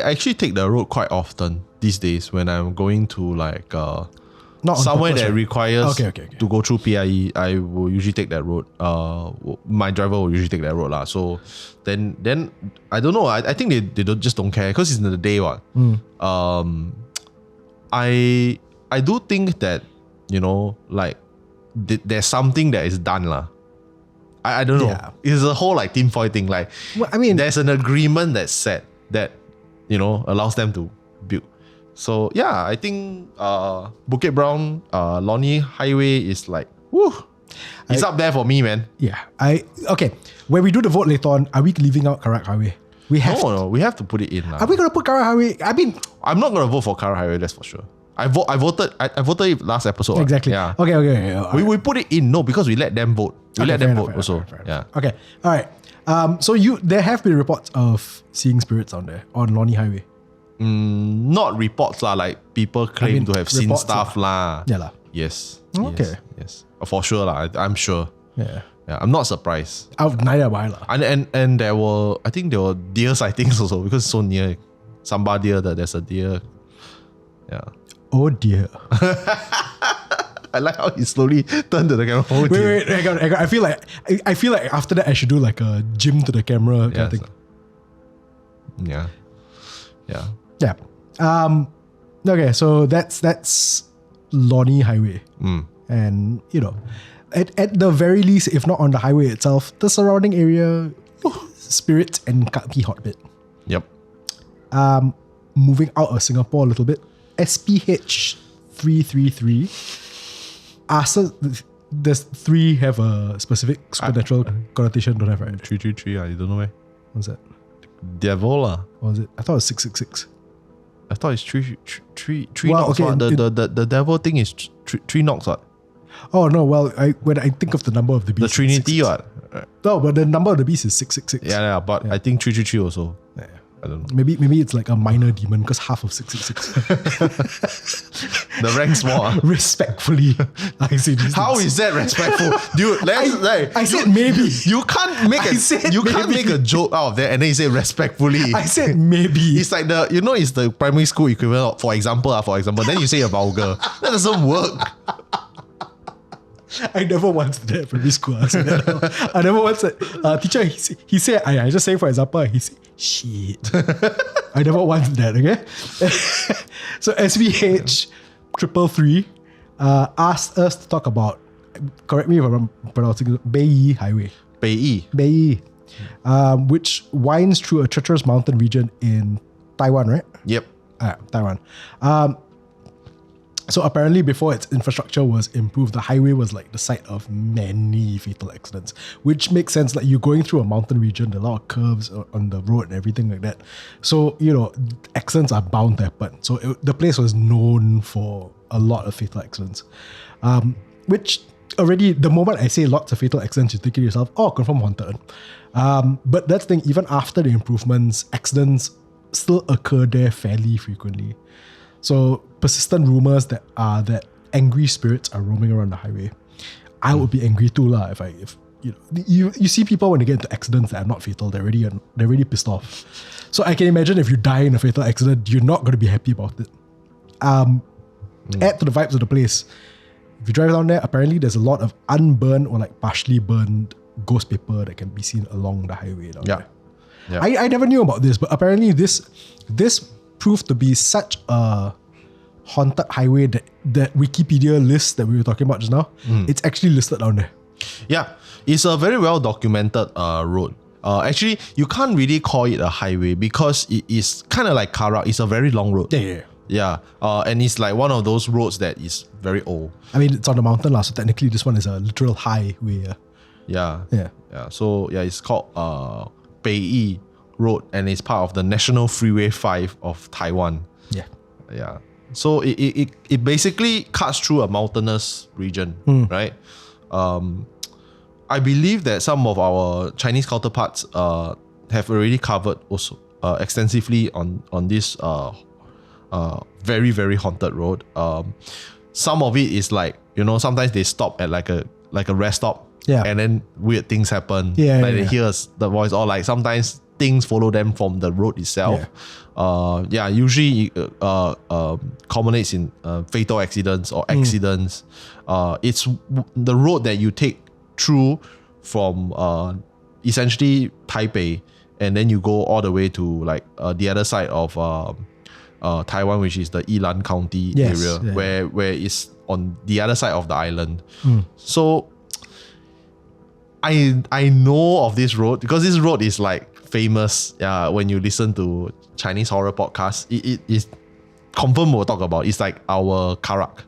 actually take the road quite often these days when I'm going to like Not somewhere purpose, that right? requires Okay. to go through PIE. I will usually take that road. My driver will usually take that road lah. So then I don't know. I think they just don't care because it's in the day one. I do think that like there's something that is done lah. I don't know. Yeah. It's a whole like tinfoil thing. Like, Well, I mean, there's an agreement that's set that allows them to build. So yeah, I think Bukit Brown Lornie Highway is like it's up there for me, man. yeah. Okay. When we do the vote later on, are we leaving out Karak Highway? We have. No, we have to put it in. Are we gonna put Karak Highway? I mean, I'm not gonna vote for Karak Highway, that's for sure. I voted it last episode. exactly. Yeah. Okay. We put it in, because we let them vote. We let them vote also. Fair Yeah. enough. Okay. All right. So there have been reports of seeing spirits on there on Lornie Highway. Not reports lah, like people claim to have seen reports stuff lah. Yeah lah. Yes. Okay. Yes. For sure lah. I'm sure. Yeah. Yeah. I'm not surprised. Neither am I lah. And I think there were deer sightings also because it's so near. Samba deer, there's a deer. Yeah. Oh dear. I like how he slowly turned to the camera. Oh dear. Wait, hang on. I feel like after that I should do like a gym to the camera kind of thing. Yeah. Yeah. Okay, so that's Lornie Highway. And at the very least, if not on the highway itself, the surrounding area, spirits and Kaki hotbed. Yep. Moving out of Singapore a little bit, SPH 333. Does 3 have a specific supernatural connotation? Don't have, right? 333, you don't know where? What's that? Devil lah. What was it? I thought it was 666. I thought it's three Well, knocks. okay, The devil thing is three knocks. What? Oh no, well, when I think of the number of the beast, The Trinity. What? No, but the number of the beast is 666. Yeah, but I think 333 also. Yeah. I don't know. Maybe it's like a minor demon because half of 666. The rank small. Respectfully, I say this. How is that respectful, dude? I said maybe. You can't make make a joke out of that and then you say respectfully. I said maybe. It's like it's the primary school equivalent. For example, then you say you're vulgar. That doesn't work. I never once did that at primary school. I never once said, teacher, he said, I just say for example, he said, shit. I never once did that, okay? So SVH 333 asked us to talk about, correct me if I'm pronouncing it, Beiyi Highway. Beiyi. Which winds through a treacherous mountain region in Taiwan, right? Yep. Taiwan. So apparently before its infrastructure was improved, the highway was like the site of many fatal accidents, which makes sense. Like you're going through a mountain region, there are a lot of curves on the road and everything like that. So, accidents are bound to happen. So the place was known for a lot of fatal accidents, which already, the moment I say lots of fatal accidents, you think to yourself, oh, confirm haunted. But that's the thing, even after the improvements, accidents still occur there fairly frequently. So persistent rumors that angry spirits are roaming around the highway. I would be angry too lah if you see people when they get into accidents that are not fatal, they're already pissed off. So I can imagine if you die in a fatal accident, you're not going to be happy about it. Add to the vibes of the place. If you drive down there, apparently there's a lot of unburned or like partially burned ghost paper that can be seen along the highway down there. Yeah. I never knew about this, but apparently this proved to be such a haunted highway that Wikipedia list that we were talking about just now, it's actually listed down there. Yeah, it's a very well documented road. Actually, you can't really call it a highway because it is kind of like Karak. It's a very long road. Yeah. Yeah. And it's like one of those roads that is very old. I mean, it's on the mountain, so technically this one is a literal highway. Yeah. Yeah. So it's called Beiyi Road, and it's part of the National Freeway 5 of Taiwan. Yeah. Yeah. So it basically cuts through a mountainous region, right? I believe that some of our Chinese counterparts have already covered also extensively on this very, very haunted road. Some of it is like, sometimes they stop at like a rest stop, and then weird things happen. They hear the voice, or like sometimes things follow them from the road itself. Usually culminates in fatal accidents or accidents. It's the road that you take through from essentially Taipei, and then you go all the way to like the other side of Taiwan, which is the Yilan County area, where it's on the other side of the island. So I know of this road because this road is like famous. When you listen to Chinese horror podcasts, it is confirmed we'll talk about. It's like our Karak.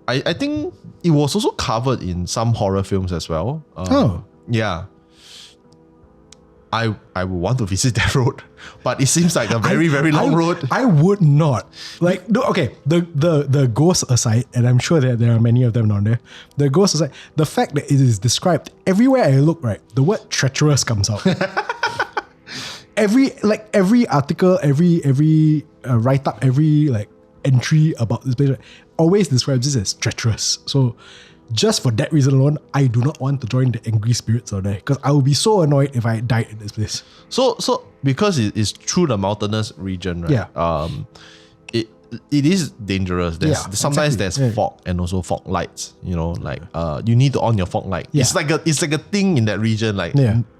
I think it was also covered in some horror films as well. Yeah. I would want to visit that road, but it seems like a very, very long road. I would not. Like, no, okay, the ghosts aside, and I'm sure that there are many of them down there. The ghosts aside, the fact that it is described everywhere I look, right, the word treacherous comes out. every article, every write up, every like entry about this place, right, always describes this as treacherous. So just for that reason alone, I do not want to join the angry spirits out there, because I would be so annoyed if I died in this place. So because it is through the mountainous region, right? Yeah. It is dangerous. Sometimes there's fog and also fog lights. You need to on your fog light. It's like a thing in that region, like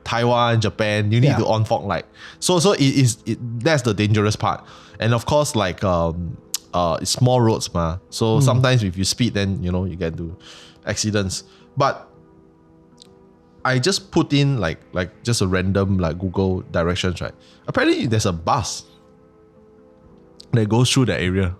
Taiwan, Japan. You need to on fog light. So that's the dangerous part. And of course, like it's small roads, ma. So sometimes if you speed, then you get to accidents. But I just put in like just a random like Google directions, right? Apparently there's a bus that goes through the area.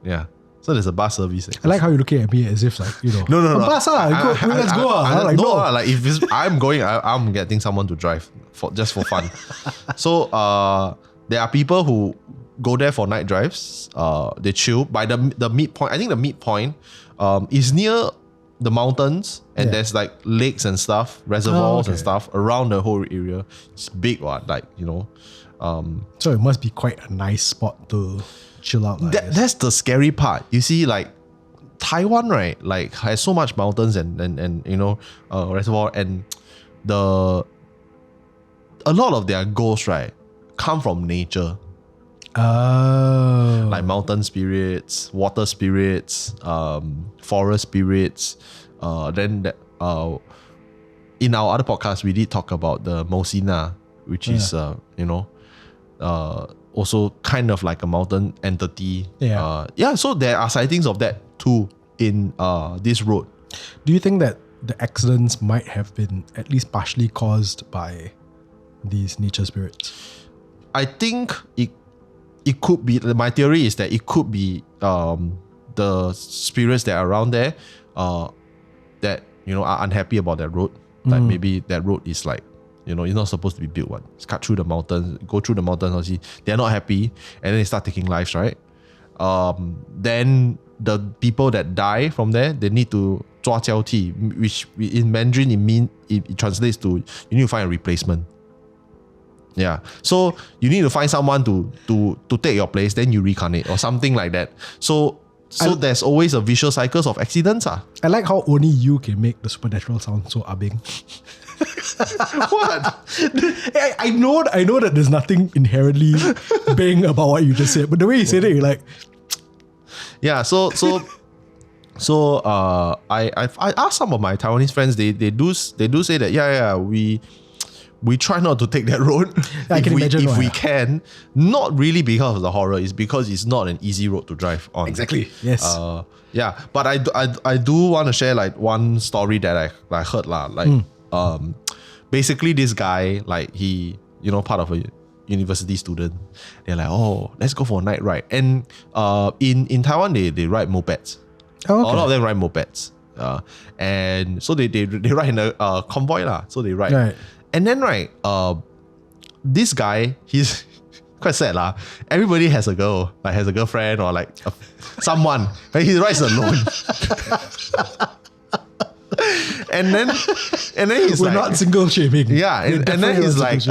Yeah. So there's a bus service. I like how you're looking at me as if like, No. Bus, let's go. Like if I'm going, I'm getting someone to drive just for fun. So there are people who go there for night drives. They chill by the midpoint. I think the midpoint is near the mountains, and there's like lakes and stuff, reservoirs and stuff around the whole area. It's big one, so it must be quite a nice spot to chill out. That's the scary part. You see, like Taiwan, right? Like has so much mountains and reservoir, and a lot of their ghosts, right, come from nature. Like mountain spirits, water spirits, forest spirits. Then in our other podcast, we did talk about the Mosina, which is also kind of like a mountain entity. So there are sightings of that too in this road. Do you think that the accidents might have been at least partially caused by these nature spirits? I think it could be. My theory is that it could be the spirits that are around there that are unhappy about that road. Like maybe that road is like, it's not supposed to be built one. It's cut through the mountains, go through the mountains, obviously. They're not happy, and then they start taking lives, right? Then the people that die from there, they need to 抓交替, which in Mandarin it translates to you need to find a replacement. Yeah. So you need to find someone to take your place, then you reincarnate or something like that. So there's always a vicious cycle of accidents. I like how only you can make the supernatural sound so abing. What? I know that there's nothing inherently bang about what you just said, but the way you said it, you're like, yeah. So I asked some of my Taiwanese friends. They do say that we try not to take that road. I can imagine if we can. Not really because of the horror, it's because it's not an easy road to drive on. Exactly. Yes. But I do want to share like one story that I heard lah. Like basically this guy, like he part of a university student. They're like, oh, let's go for a night ride. And in Taiwan, they ride mopeds. Oh, okay. A lot of them ride mopeds. And so they ride in a convoy lah. So they ride. Right. And then this guy, he's quite sad lah. Everybody has a girl, like has a girlfriend or like someone. But he rides alone. and then he's We're like, not single shaming. yeah, and then he's like, it's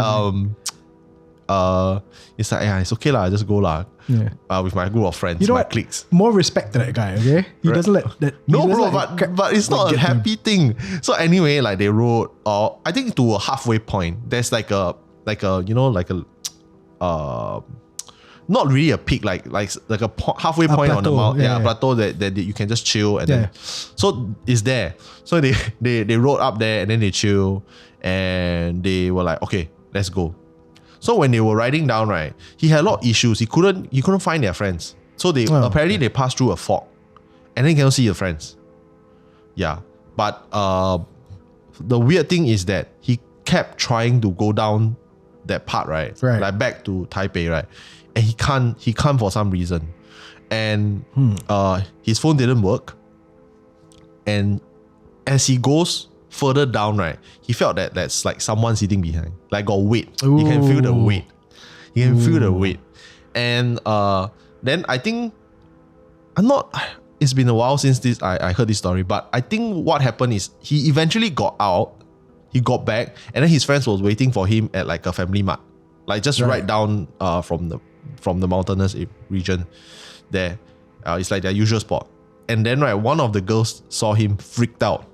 like, yeah, it's okay lah, just go lah. Yeah. With my group of friends, my cliques. More respect to that guy, okay? He doesn't let that. No, bro, but it's not a happy thing. So anyway, like they rode, I think to a halfway point. There's like a not really a peak, like a halfway point on the mountain, plateau that you can just chill and then. So it's there. So they rode up there and then they chill and they were like, okay, let's go. So when they were riding down, right, he had a lot of issues. He couldn't find their friends. So apparently they passed through a fog, and then you cannot see your friends. Yeah, but the weird thing is that he kept trying to go down that part, right? Like back to Taipei, right? And he can't for some reason, and his phone didn't work. And as he goes further down, right, he felt that that's like someone sitting behind, like got weight. Ooh. You can feel the weight. You can feel the weight. And then I think it's been a while since I heard this story, but I think what happened is he eventually got out, he got back, and then his friends was waiting for him at like a family mart, like just right down from the mountainous region there. It's like their usual spot. And then one of the girls saw him freaked out.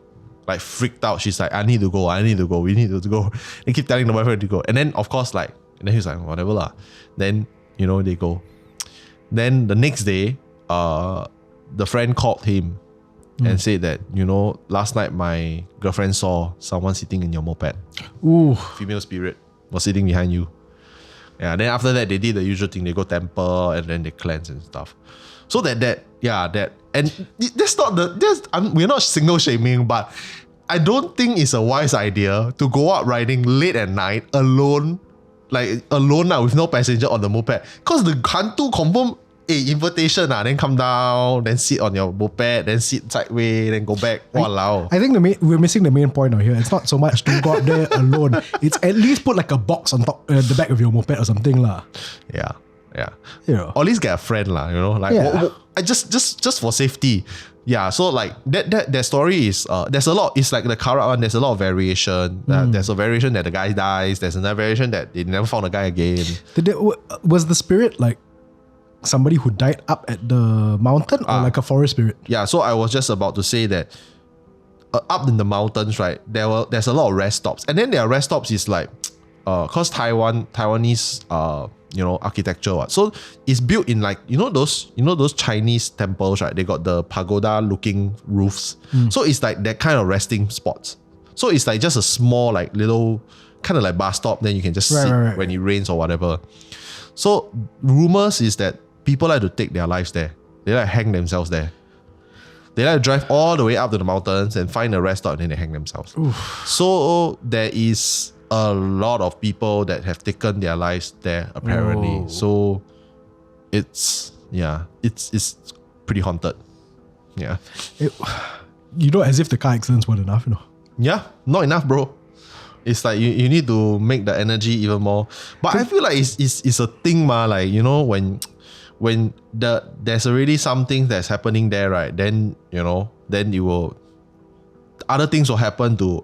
She's like, I need to go, we need to go. They keep telling the boyfriend to go. And then of course and then he's like, whatever lah. Then, they go. Then the next day, the friend called him and said that, last night my girlfriend saw someone sitting in your moped. Ooh. Female spirit was sitting behind you. Yeah, then after that, they did the usual thing. They go temple and then they cleanse and stuff. So that. And that's not we're not single shaming, but I don't think it's a wise idea to go out riding late at night alone with no passenger on the moped. Because the HANTU confirm invitation, then come down, then sit on your moped, then sit sideways, then go back. Walao. I think we're missing the main point out here. It's not so much to go out there alone. It's at least put like a box on top the back of your moped or something lah. Yeah. Or at least get a friend lah, just for safety. Yeah, so like that story is there's a lot. It's like the Karak one. There's a lot of variation. There's a variation that the guy dies. There's another variation that they never found the guy again. Was the spirit like somebody who died up at the mountain or like a forest spirit? Yeah, so I was just about to say that up in the mountains, right? There's a lot of rest stops, and then their rest stops is like cause Taiwanese architecture. So it's built in like those Chinese temples, right? They got the pagoda looking roofs. So it's like that kind of resting spots. So it's like just a small like little kind of like bus stop. Then you can just sit when it rains or whatever. So rumors is that people like to take their lives there. They like to hang themselves there. They like to drive all the way up to the mountains and find a rest stop and then they hang themselves. Oof. So there is a lot of people that have taken their lives there apparently. Whoa. So it's pretty haunted. Yeah. As if the car accidents weren't enough, Yeah, not enough, bro. It's like you need to make the energy even more. But I feel like it's a thing, like, when there's already something that's happening there, right? Then, then you will, other things will happen to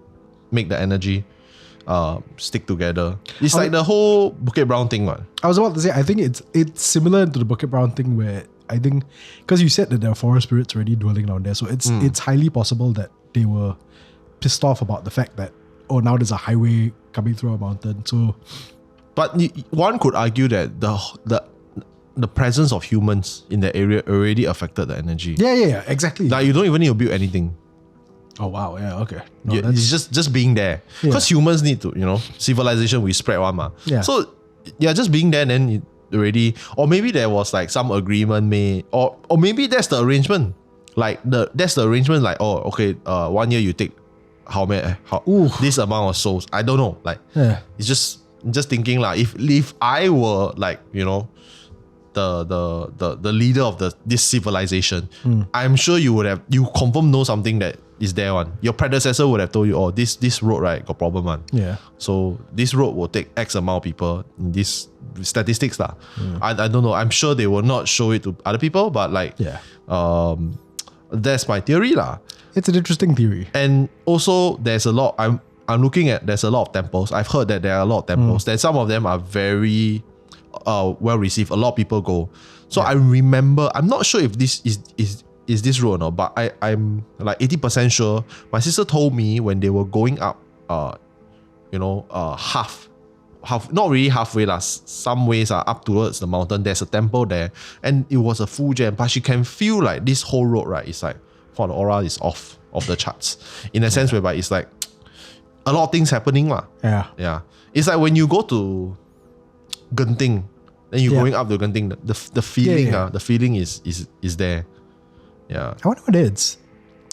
make the energy stick together. It's like the whole Bukit Brown thing, man. I was about to say, I think it's similar to the Bukit Brown thing where I think, because you said that there are forest spirits already dwelling down there, so it's highly possible that they were pissed off about the fact that, now there's a highway coming through a mountain. So, but one could argue that the presence of humans in the area already affected the energy. Yeah, exactly. Like you don't even need to build anything. Oh wow, yeah, okay. No, it's just being there. Because humans need to, civilization we spread one ma. Yeah. So just being there, then it already, or maybe there was like some agreement made, or maybe that's the arrangement. That's the arrangement. Like, 1 year you take how this amount of souls. I don't know. It's just just thinking like if I were like, you know, the leader of this civilization, I'm sure you confirm know something that is there one. Your predecessor would have told you, oh, this road right got problem one. Yeah. So this road will take X amount of people in this statistics lah. I don't know. I'm sure they will not show it to other people, but like that's my theory lah. It's an interesting theory. And also there's a lot I'm looking at, there's a lot of temples. I've heard that there are a lot of temples. That some of them are very well received. A lot of people go. So I remember, I'm not sure if this is this road or not, but I'm like 80% sure. My sister told me when they were going up, half, not really halfway lah. Some ways are up towards the mountain. There's a temple there, and it was a full jam. But she can feel like this whole road, right? It's like, the aura is off of the charts in a sense whereby it's like a lot of things happening lah. Yeah. It's like when you go to Genting, then you're going up to Genting. The feeling, the feeling is there. Yeah. I wonder what it is.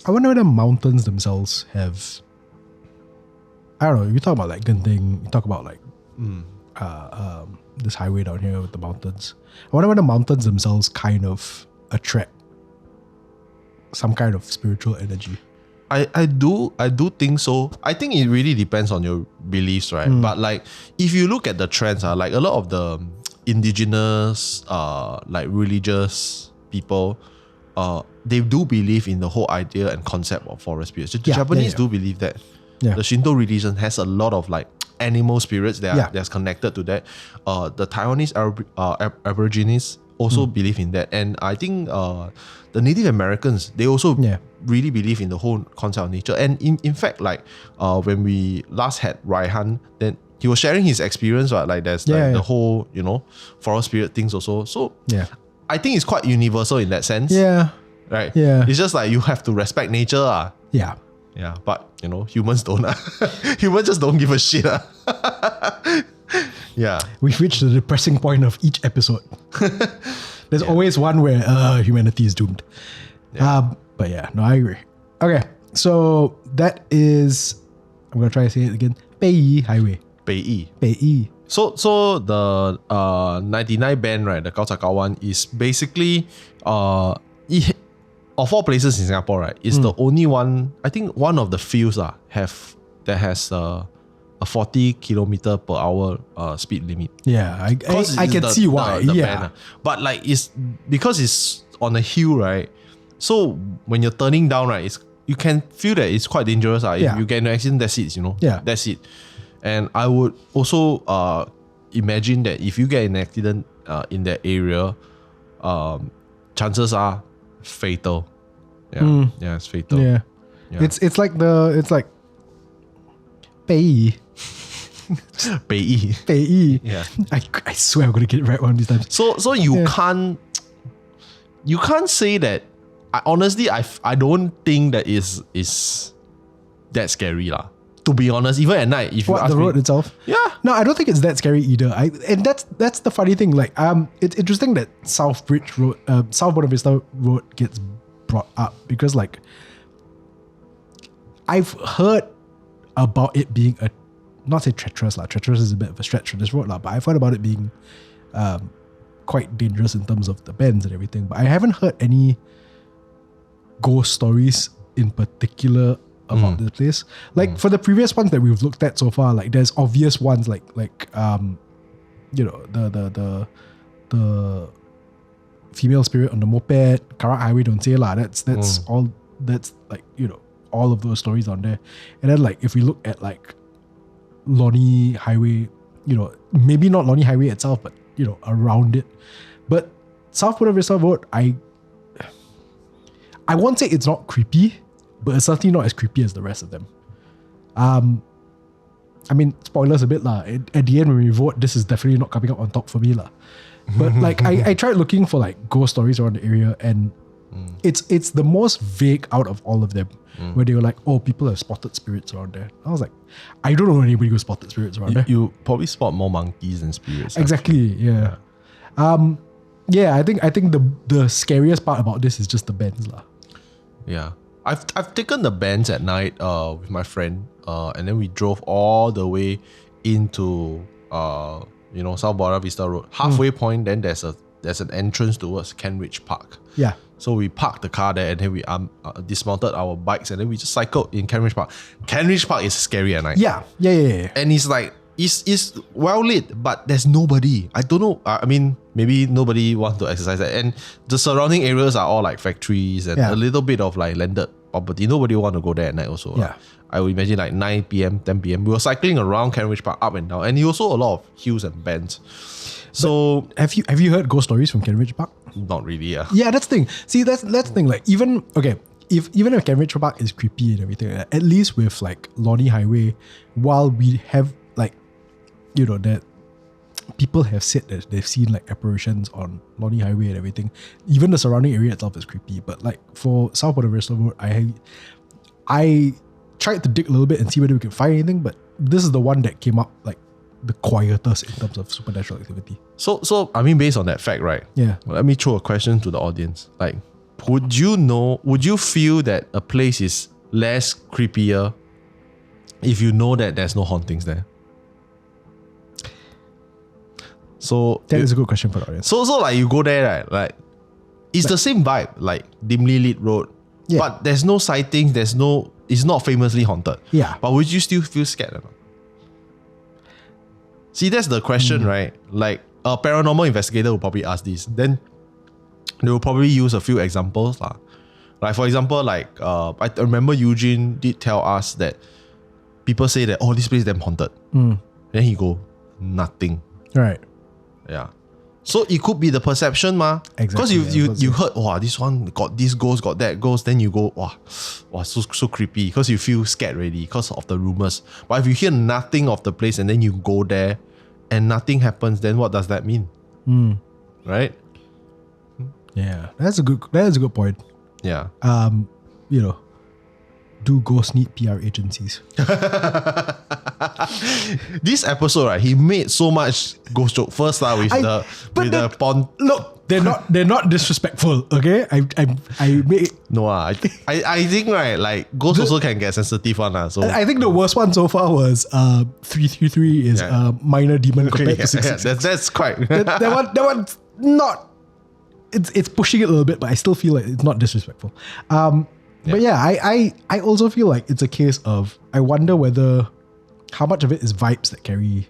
I wonder whether mountains themselves have. I don't know. You talk about like Genting. You talk about like this highway down here with the mountains. I wonder whether mountains themselves kind of attract some kind of spiritual energy. I do think so. I think it really depends on your beliefs, right? But like if you look at the trends, like a lot of the indigenous like religious people, they do believe in the whole idea and concept of forest spirits. The Japanese do believe that. Yeah. The Shinto religion has a lot of like animal spirits that's connected to that. The Taiwanese Aborigines also believe in that, and I think the Native Americans, they also really believe in the whole concept of nature. And in fact, like when we last had Raihan, then he was sharing his experience, right? Like there's the whole, you know, forest spirit things also. So I think it's quite universal in that sense. Yeah. Right? Yeah. It's just like you have to respect nature. Yeah. Yeah. But you know, humans don't. Humans just don't give a shit. Yeah. We've reached the depressing point of each episode. There's always one where humanity is doomed. Yeah. But yeah, no, I agree. Okay. So that is, I'm going to try to say it again. Beiyi Highway. Beiyi. So the 99 band, right, the Kaotsakao one, is basically of all places in Singapore, right, is the only one, I think one of the few that has a 40 kilometer per hour speed limit. Yeah, I can see why. The band, but like it's because it's on a hill, right? So when you're turning down, right, you can feel that it's quite dangerous. If you get in an accident, that's it, you know. Yeah. That's it. And I would also imagine that if you get in an accident in that area, chances are fatal. Yeah. Yeah, it's fatal. Yeah. It's like Beiyi. Beiyi. Yeah. I swear I'm gonna get it right one of these times. So you can't say that. Honestly, I don't think that is that scary lah. To be honest, even at night, if you ask the road itself. Yeah. No, I don't think it's that scary either. And that's the funny thing. Like it's interesting that South Buona Vista Road gets brought up because like I've heard about it being not say treacherous lah. Treacherous is a bit of a stretch for this road lah, but I've heard about it being quite dangerous in terms of the bends and everything. But I haven't heard any ghost stories in particular about this place. Like for the previous ones that we've looked at so far, like there's obvious ones like you know, the female spirit on the moped, Karak Highway, don't say lah. That's all. That's like, you know, all of those stories on there. And then like if we look at like Lornie Highway, you know, maybe not Lornie Highway itself, but you know, around it. But South Buona Vista Road, I won't say it's not creepy, but it's certainly not as creepy as the rest of them. I mean, spoilers a bit lah. At the end when we vote, this is definitely not coming up on top for me lah. But like I tried looking for like ghost stories around the area, and it's the most vague out of all of them. Where they were like, oh, people have spotted spirits around there. I was like, I don't know anybody who spotted spirits around there. You probably spot more monkeys than spirits. Exactly, yeah. Yeah, I think the scariest part about this is just the bends lah. Yeah. I've taken the bends at night with my friend, and then we drove all the way into South Buona Vista Road. Halfway point, then there's an entrance towards Kent Ridge Park. Yeah. So we parked the car there and then we dismounted our bikes and then we just cycled in Kent Ridge Park. Kent Ridge Park is scary at night. Yeah. And it's like, it's well lit, but there's nobody. I don't know. I mean, maybe nobody wants to exercise that. And the surrounding areas are all like factories and a little bit of like landed property. Nobody want to go there at night also. Yeah. I would imagine like 9 p.m., 10 p.m. We were cycling around Kent Ridge Park up and down. And also a lot of hills and bends. So have you heard ghost stories from Kent Ridge Park? Not really, yeah. Yeah, that's the thing. See, that's the thing. Like even if Kent Ridge Park is creepy and everything, at least with like Lornie Highway, while we have like, that people have said that they've seen like apparitions on Lornie Highway and everything. Even the surrounding area itself is creepy. But like for South Buona Vista Road, I tried to dig a little bit and see whether we could find anything, but this is the one that came up like the quietest in terms of supernatural activity. So I mean, based on that fact, right? Yeah. Let me throw a question to the audience. Like, would you feel that a place is less creepier if you know that there's no hauntings there? So that is a good question for the audience. So like you go there, right? Like it's the same vibe, like dimly lit road. Yeah. But there's no sightings, it's not famously haunted. Yeah. But would you still feel scared or not? See, that's the question, right? Like a paranormal investigator will probably ask this. Then they will probably use a few examples. Like for example, like I remember Eugene did tell us that people say that, this place is damn haunted. Then he go, nothing. Right. Yeah. So it could be the perception, ma. Exactly. Because you heard, this one got this ghost, got that ghost, then you go, so creepy. Because you feel scared already because of the rumors. But if you hear nothing of the place and then you go there and nothing happens, then what does that mean? Right? Yeah, that is a good point. Yeah. Do ghosts need PR agencies? This episode, right? He made so much ghost joke. First, with the pond. Look, they're not disrespectful. Okay, I made no. I think right, like ghosts also can get sensitive one. So I think the worst one so far was 333 is minor demon compared to 666. That's quite that one's not. It's pushing it a little bit, but I still feel like it's not disrespectful. But yeah, I also feel like it's a case of, I wonder how much of it is vibes that carry.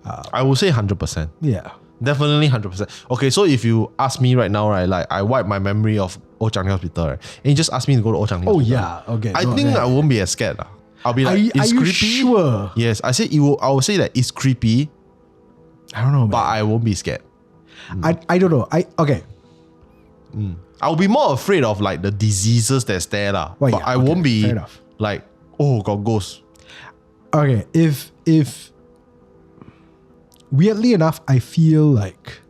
I would say 100%. Yeah. Definitely 100%. Okay, so if you ask me right now, right, like I wipe my memory of Old Changi Hospital, right, and you just ask me to go to Old Changi Hospital. Yeah, okay. I think I won't be as scared. I'll be like, it's creepy. Sure? Yes, I will say that it's creepy. I don't know, man. But I won't be scared. I don't know. Okay. I'll be more afraid of like the diseases that's there. But I won't be like, got ghosts. Okay, if weirdly enough, I feel like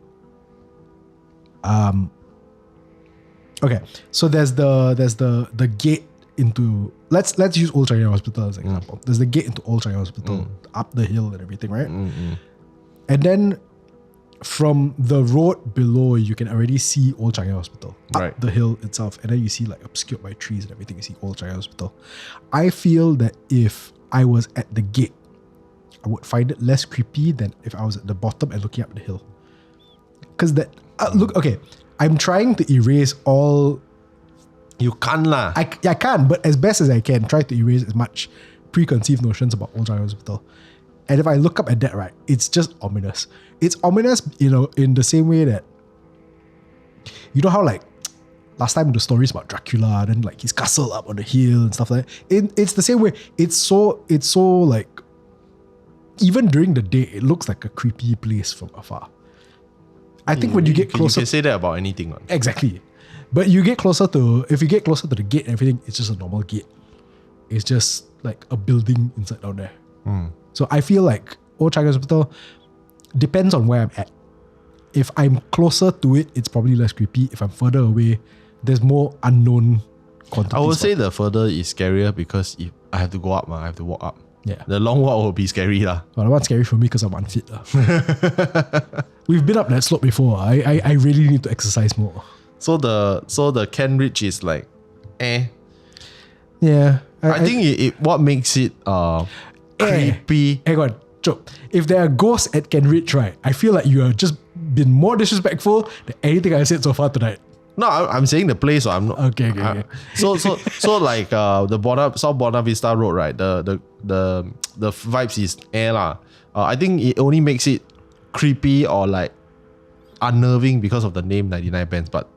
okay, so there's the gate into, let's use Old Changi Hospital as an example. There's the gate into Old Changi Hospital up the hill and everything, right? And then from the road below, you can already see Old Changi Hospital up the hill itself, and then you see like obscured by trees and everything, you see Old Changi Hospital. I feel that if I was at the gate, I would find it less creepy than if I was at the bottom and looking up the hill. Because that look, okay, I'm trying to erase all. You can't lah. I can, but as best as I can, try to erase as much preconceived notions about Old Changi Hospital. And if I look up at that, right, it's just ominous. It's ominous, in the same way that, how like last time the stories about Dracula, then like his castle up on the hill and stuff like that. It's the same way. It's so like, even during the day, it looks like a creepy place from afar. I think when you get closer, you can say that about anything. Exactly. But if you get closer to the gate and everything, it's just a normal gate. It's just like a building inside down there. So I feel like Old Changi Hospital depends on where I'm at. If I'm closer to it, it's probably less creepy. If I'm further away, there's more unknown quantities. I would say the further is scarier because if I have to go up, I have to walk up. Yeah. The long walk will be scary. Well, that one's scary for me because I'm unfit. We've been up that slope before. I really need to exercise more. So the Kent Ridge is like, Yeah. I think what makes it creepy. Hang on. Chok, if there are ghosts at Kenridge, right, I feel like you have just been more disrespectful than anything I said so far tonight. No, I'm saying the place. So I'm not. Okay. So like the South Buona Vista Road, right? The vibes is air lah. I think it only makes it creepy or like unnerving because of the name 99 Bends. But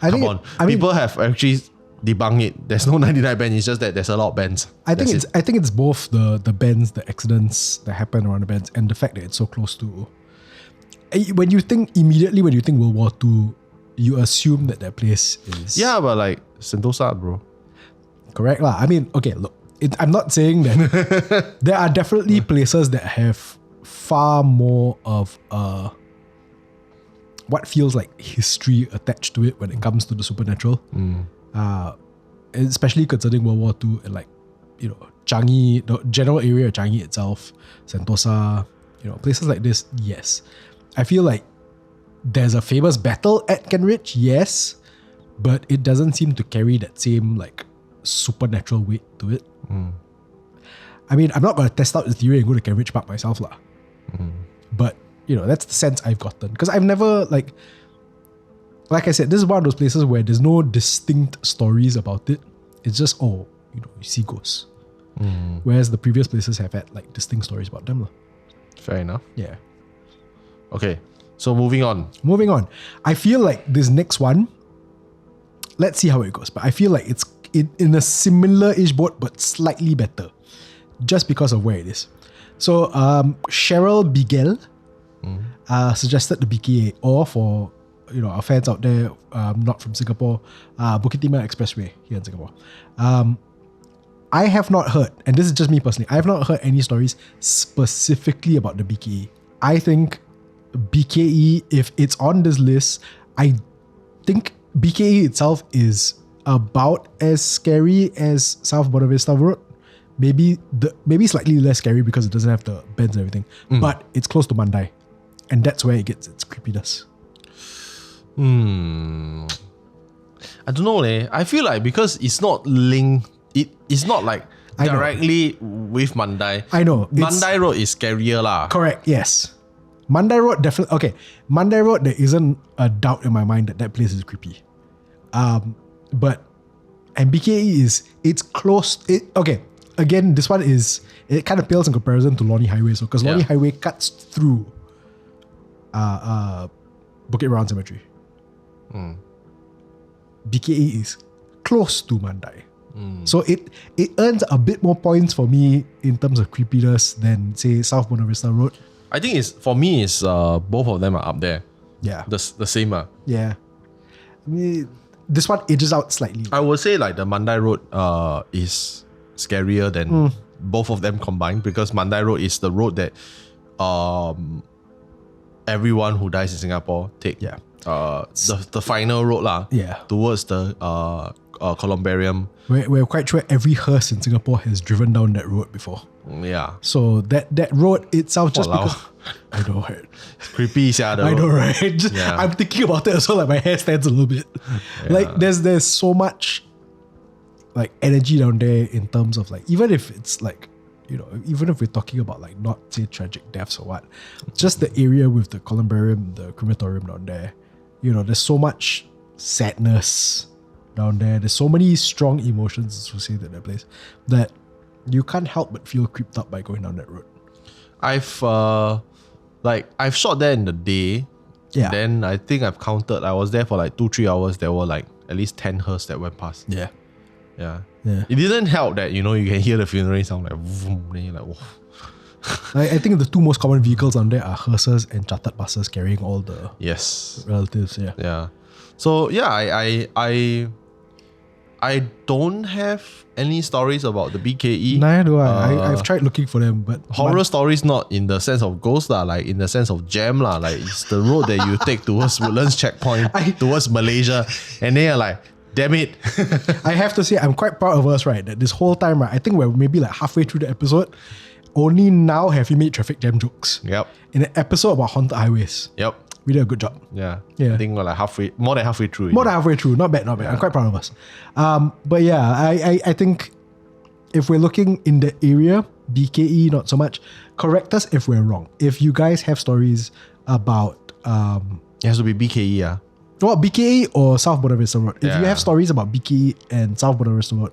people have actually debunked it. There's no 99 Bends. It's just that there's a lot of bends. I think it's both the bends, the accidents that happen around the bends, and the fact that it's so close to. When you think World War II, you assume that place is... Yeah, but like Sentosa, bro. Correct lah. I mean, okay, look, I'm not saying that there are definitely places that have far more of what feels like history attached to it when it comes to the supernatural. Especially concerning World War II and like, Changi, the general area of Changi itself, Sentosa, places like this, yes. I feel like there's a famous battle at Kenridge, yes, but it doesn't seem to carry that same like supernatural weight to it. I mean, I'm not going to test out the theory and go to Kenridge Park myself lah. But, that's the sense I've gotten. Because I've never like I said, this is one of those places where there's no distinct stories about it. It's just, you see ghosts. Whereas the previous places have had like distinct stories about them lah. Fair enough. Yeah. Okay. So moving on. I feel like this next one, let's see how it goes. But I feel like it's in a similar-ish boat, but slightly better. Just because of where it is. So, Cheryl Bigel suggested the BKA, or for, our fans out there, not from Singapore, Bukit Timah Expressway here in Singapore. I have not heard, and this is just me personally, I have not heard any stories specifically about the BKA. I think BKE, if it's on this list, I think BKE itself is about as scary as South Buona Vista Road. Maybe slightly less scary because it doesn't have the bends and everything. But it's close to Mandai. And that's where it gets its creepiness. I don't know, I feel like because it's not linked, it's not like directly with Mandai. I know. Mandai Road is scarier lah. Correct, yes. Mandai Road definitely, okay. Mandai Road, there isn't a doubt in my mind that place is creepy. And BKE it's close. Okay, again, this one it kind of pales in comparison to Lornie Highway. So, because Lornie Highway cuts through Bukit Brown Cemetery. BKE is close to Mandai. So it earns a bit more points for me in terms of creepiness than, say, South Buona Vista Road. I think for me, both of them are up there. Yeah. The same. Yeah. I mean, this one edges out slightly. I would say like the Mandai Road is scarier than both of them combined, because Mandai Road is the road that everyone who dies in Singapore take. Yeah. The final road lah. Yeah. Towards the columbarium. We're quite sure every hearse in Singapore has driven down that road before. Yeah. So that road itself, just because I know, right? It's creepy, I know, right? I'm thinking about it also, like my hair stands a little bit. Yeah. Like there's so much like energy down there in terms of like, even if it's like, even if we're talking about like not say tragic deaths or what, just the area with the columbarium, the crematorium down there, there's so much sadness down there. There's so many strong emotions associated with that place that you can't help but feel creeped up by going down that road. I've shot there in the day. Yeah. Then I think I've counted. I was there for like 2-3 hours. There were like at least 10 hearses that went past. Yeah. Yeah. It didn't help that you can hear the funeral sound like vroom, then you're like, whoa. I think the two most common vehicles on there are hearses and chartered buses carrying all the relatives. Yeah. Yeah. So yeah, I don't have any stories about the BKE. Neither do I. I've tried looking for them, but horror stories not in the sense of ghosts lah, like in the sense of jam lah. Like it's the road that you take towards Woodlands checkpoint, towards Malaysia, and then you're like, damn it. I have to say, I'm quite proud of us, right? That this whole time, right, I think we're maybe like halfway through the episode. Only now have we made traffic jam jokes. Yep. In an episode about haunted highways. Yep. We did a good job. Yeah. I think we're like more than halfway through. More than halfway through. Not bad. I'm quite proud of us. But yeah, I think if we're looking in the area, BKE, not so much. Correct us if we're wrong. If you guys have stories about It has to be BKE, yeah. well, BKE or South Buona Vista Road. If you have stories about BKE and South Buona Vista Road,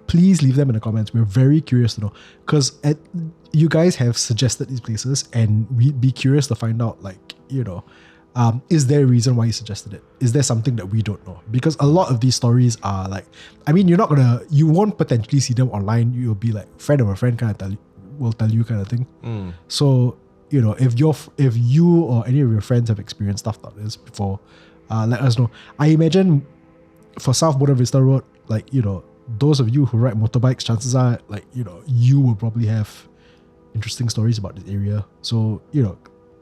please leave them in the comments. We're very curious to know, because you guys have suggested these places, and we'd be curious to find out, like, you know, is there a reason why you suggested it? Is there something that we don't know? Because a lot of these stories are like, I mean, you won't potentially see them online. You'll be like, friend of a friend kind of will tell you kind of thing. So, you know, if you or any of your friends have experienced stuff like this before, let us know. I imagine for South Buona Vista Road, like, you know, those of you who ride motorbikes, chances are, like, you know, you will probably have interesting stories about this area. So, you know,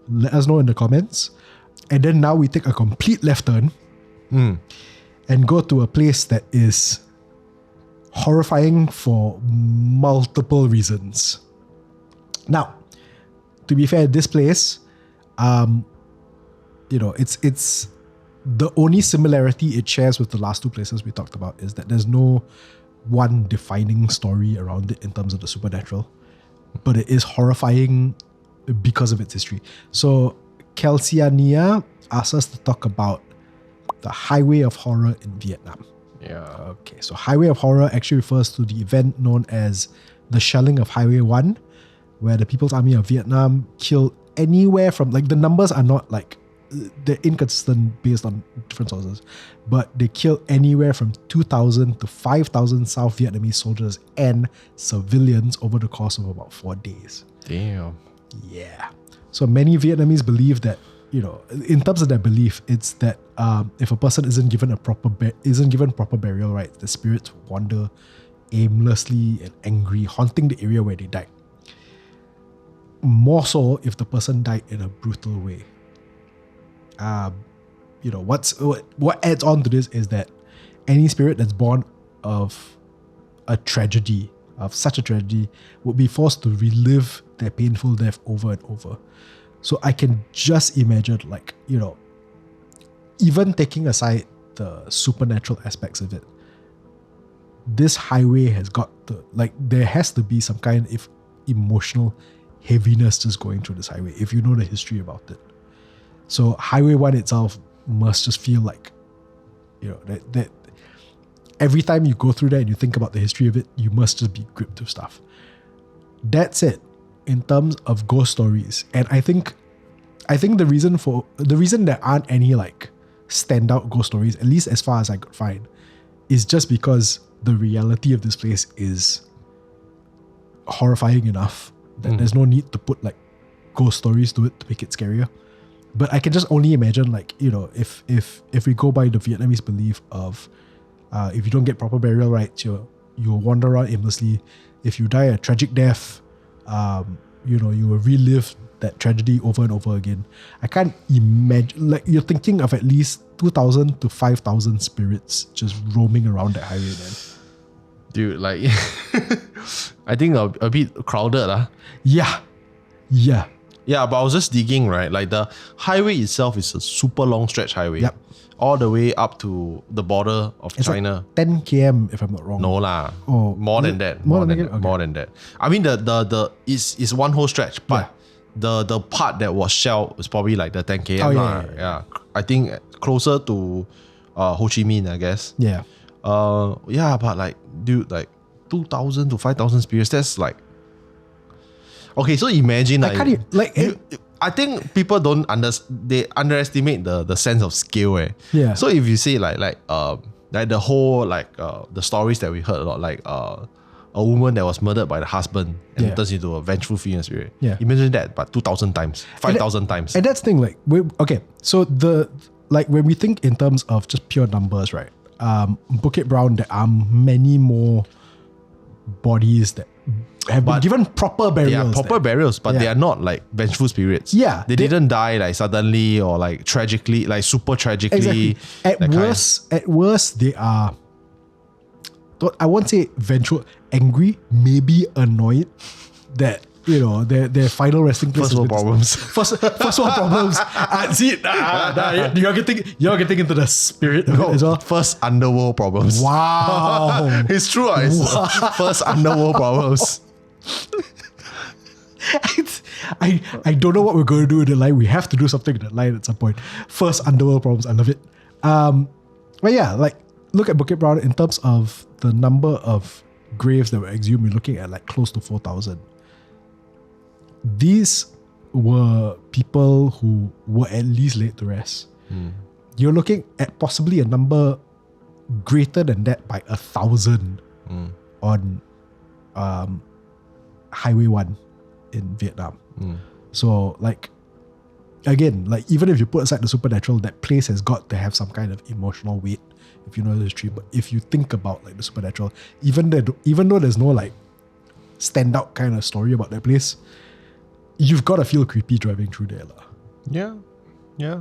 let us know in the comments. And then now we take a complete left turn and go to a place that is horrifying for multiple reasons. Now, to be fair, this place, you know, it's the only similarity it shares with the last two places we talked about is that there's no one defining story around it in terms of the supernatural, but it is horrifying because of its history. So Kelsiania asked us to talk about the Highway of Horror in Vietnam. Yeah. Okay, so Highway of Horror actually refers to the event known as the shelling of Highway 1, where the People's Army of Vietnam killed anywhere from, like, the numbers are not like, they're inconsistent based on different sources, but they killed anywhere from 2,000 to 5,000 South Vietnamese soldiers and civilians over the course of about 4 days. Damn. Yeah. So many Vietnamese believe that, you know, in terms of their belief, it's that if a person isn't given proper burial rites, the spirits wander aimlessly and angry, haunting the area where they died. More so if the person died in a brutal way. You know, what adds on to this is that any spirit that's born of a tragedy, of such a tragedy, would be forced to relive their painful death over and over. So I can just imagine, like, you know, even taking aside the supernatural aspects of it, this highway has got to, like, there has to be some kind of emotional heaviness just going through this highway, if you know the history about it. So Highway 1 itself must just feel like, you know, that every time you go through that and you think about the history of it, you must just be gripped with stuff. That's it in terms of ghost stories. And I think the reason there aren't any, like, standout ghost stories, at least as far as I could find, is just because the reality of this place is horrifying enough that there's no need to put, like, ghost stories to it to make it scarier. But I can just only imagine, like, you know, if we go by the Vietnamese belief of if you don't get proper burial rites, you'll wander around aimlessly. If you die a tragic death, you know, you will relive that tragedy over and over again. I can't imagine, like, you're thinking of at least 2,000 to 5,000 spirits just roaming around that highway then. Dude, like, I think a bit crowded. Yeah. Yeah, but I was just digging, right? Like, the highway itself is a super long stretch highway. Yep. All the way up to the border of China. Like 10 km if I'm not wrong. No lah. Oh, more than that. More than that? Okay. More than that. I mean, it's one whole stretch, but the part that was shelled was probably like the 10 km. Yeah. I think closer to Ho Chi Minh, I guess. Yeah. Yeah, but like, dude, like 2,000 to 5,000 spirits, that's like, okay, so imagine, I think people they underestimate the sense of scale. Yeah. So if you say like the whole, like, the stories that we heard a lot, like a woman that was murdered by the husband and turns into a vengeful female spirit. Yeah. Imagine that, but 2,000 times, 5,000 times. And that's the thing, like, okay, so when we think in terms of just pure numbers, right? Bukit Brown, there are many more bodies that have been given proper burials. Yeah, proper burials, but they are not like vengeful spirits. Yeah. They didn't die like suddenly or like tragically, like super tragically. Exactly. At worst, they are, I won't say vengeful, angry, maybe annoyed that, you know, their final resting place. First world problems. First world problems. See, you're getting into the spirit of it as well. First underworld problems. Wow. It's true. It's first underworld problems. I don't know what we're going to do in the line. We have to do something in the line at some point. First, underworld problems. I love it. But yeah, like look at Bukit Brown in terms of the number of graves that were exhumed. We're looking at like close to 4,000. These were people who were at least laid to rest. You're looking at possibly a number greater than that by 1,000 on Highway 1 in Vietnam. So like, again, like even if you put aside the supernatural, that place has got to have some kind of emotional weight if you know the history. But if you think about like the supernatural, even though there's no like standout kind of story about that place, you've got to feel creepy driving through there. Yeah.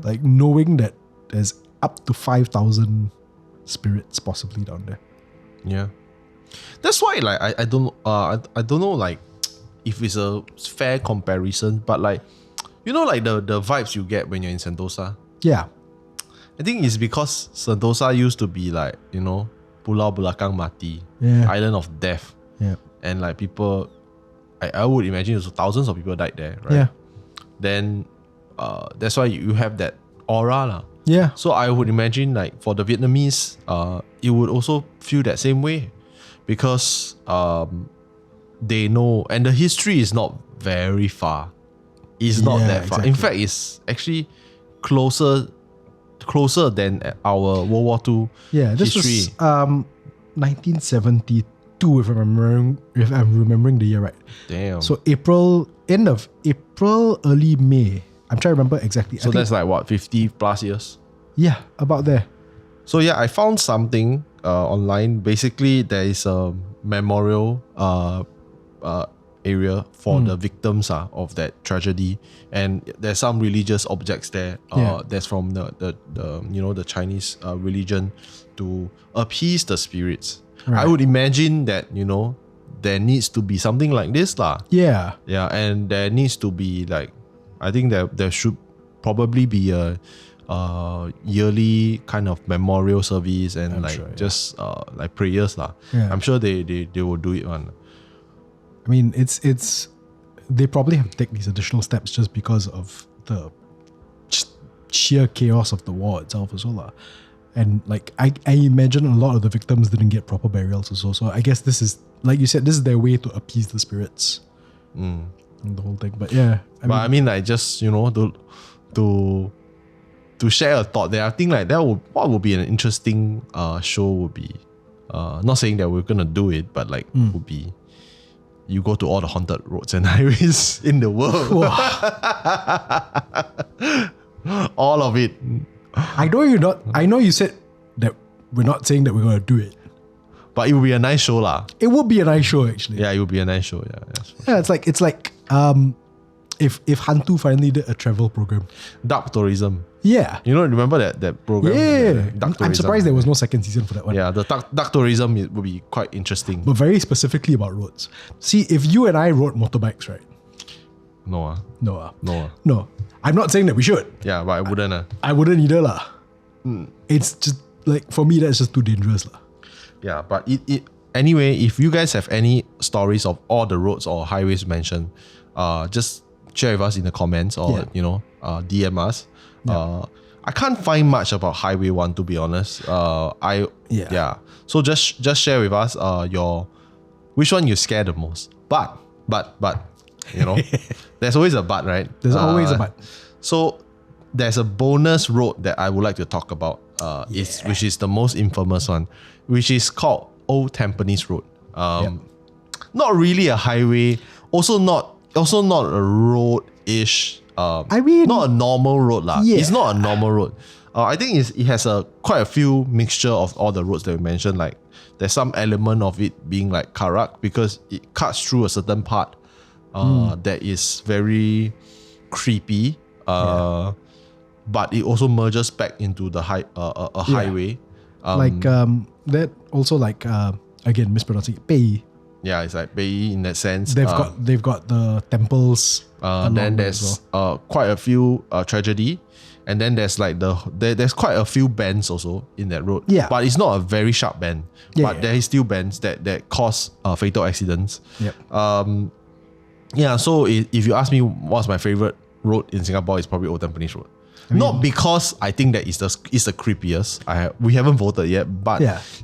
Like knowing that there's up to 5,000 spirits possibly down there. Yeah. That's why like I don't know like if it's a fair comparison, but like you know like the vibes you get when you're in Sentosa. Yeah. I think it's because Sentosa used to be like, you know, Pulau Belakang Mati, Island of Death. Yeah. And like people, I would imagine thousands of people died there, right? Yeah. Then that's why you have that aura lah. Yeah. So I would imagine like for the Vietnamese, it would also feel that same way because they know, and the history is not very far. It's not that far. Exactly. In fact, it's actually closer than our World War II this history. was 1972 if I'm remembering the year right. Damn. So end of April, early May. I'm trying to remember exactly. So that's like what, 50 plus years? Yeah, about there. So yeah, I found something online. Basically, there is a memorial area for the victims of that tragedy, and there's some religious objects there. That's from the Chinese religion to appease the spirits. Right. I would imagine that there needs to be something like this lah. Yeah, and there needs to be like, I think that there should probably be a yearly kind of memorial service and like prayers lah. Yeah. I'm sure they will do it one. I mean, it's they probably have to take these additional steps just because of the sheer chaos of the war itself as well. And like I imagine a lot of the victims didn't get proper burials as well. So I guess this is, like you said, this is their way to appease the spirits. And the whole thing. But yeah. I mean like just, to share a thought there, I think like what would be an interesting show would be, not saying that we're gonna do it, but like would be, you go to all the haunted roads and highways in the world. All of it. I know you said that we're not saying that we're going to do it. But it would be a nice show lah. It would be a nice show actually. Yeah, it would be a nice show. Yeah, it's like if HANTU finally did a travel program. Dark tourism. Yeah. Remember that program? Yeah. I'm surprised there was no second season for that one. Yeah, the dark tourism would be quite interesting. But very specifically about roads. See, if you and I rode motorbikes, right? No. No. I'm not saying that we should. Yeah, but I wouldn't. I wouldn't either lah. It's just like, for me, that's just too dangerous lah. Yeah, but anyway, if you guys have any stories of all the roads or highways mentioned, just share with us in the comments or DM us. I can't find much about Highway 1 to be honest. So just share with us which one you scared the most. But there's always a but, right? There's always a but. So there's a bonus road that I would like to talk about, which is the most infamous one, which is called Old Tampines Road. Not really a highway, also not a road-ish. I mean, not a normal road lah. Yeah. It's not a normal road. I think it has quite a few mixture of all the roads that we mentioned. Like there's some element of it being like Karak because it cuts through a certain part that is very creepy. But it also merges back into the highway. That also again mispronouncing it, Beiyi. Yeah, it's like Beiyi in that sense. They've got the temples. Then there's quite a few tragedy, and then there's like there's quite a few bends also in that road. Yeah, but it's not a very sharp bend. But there is still bends that cause fatal accidents. Yep. Yeah, so if you ask me what's my favorite road in Singapore, it's probably Old Tampines Road. Not because I think that it's the creepiest. We haven't voted yet, but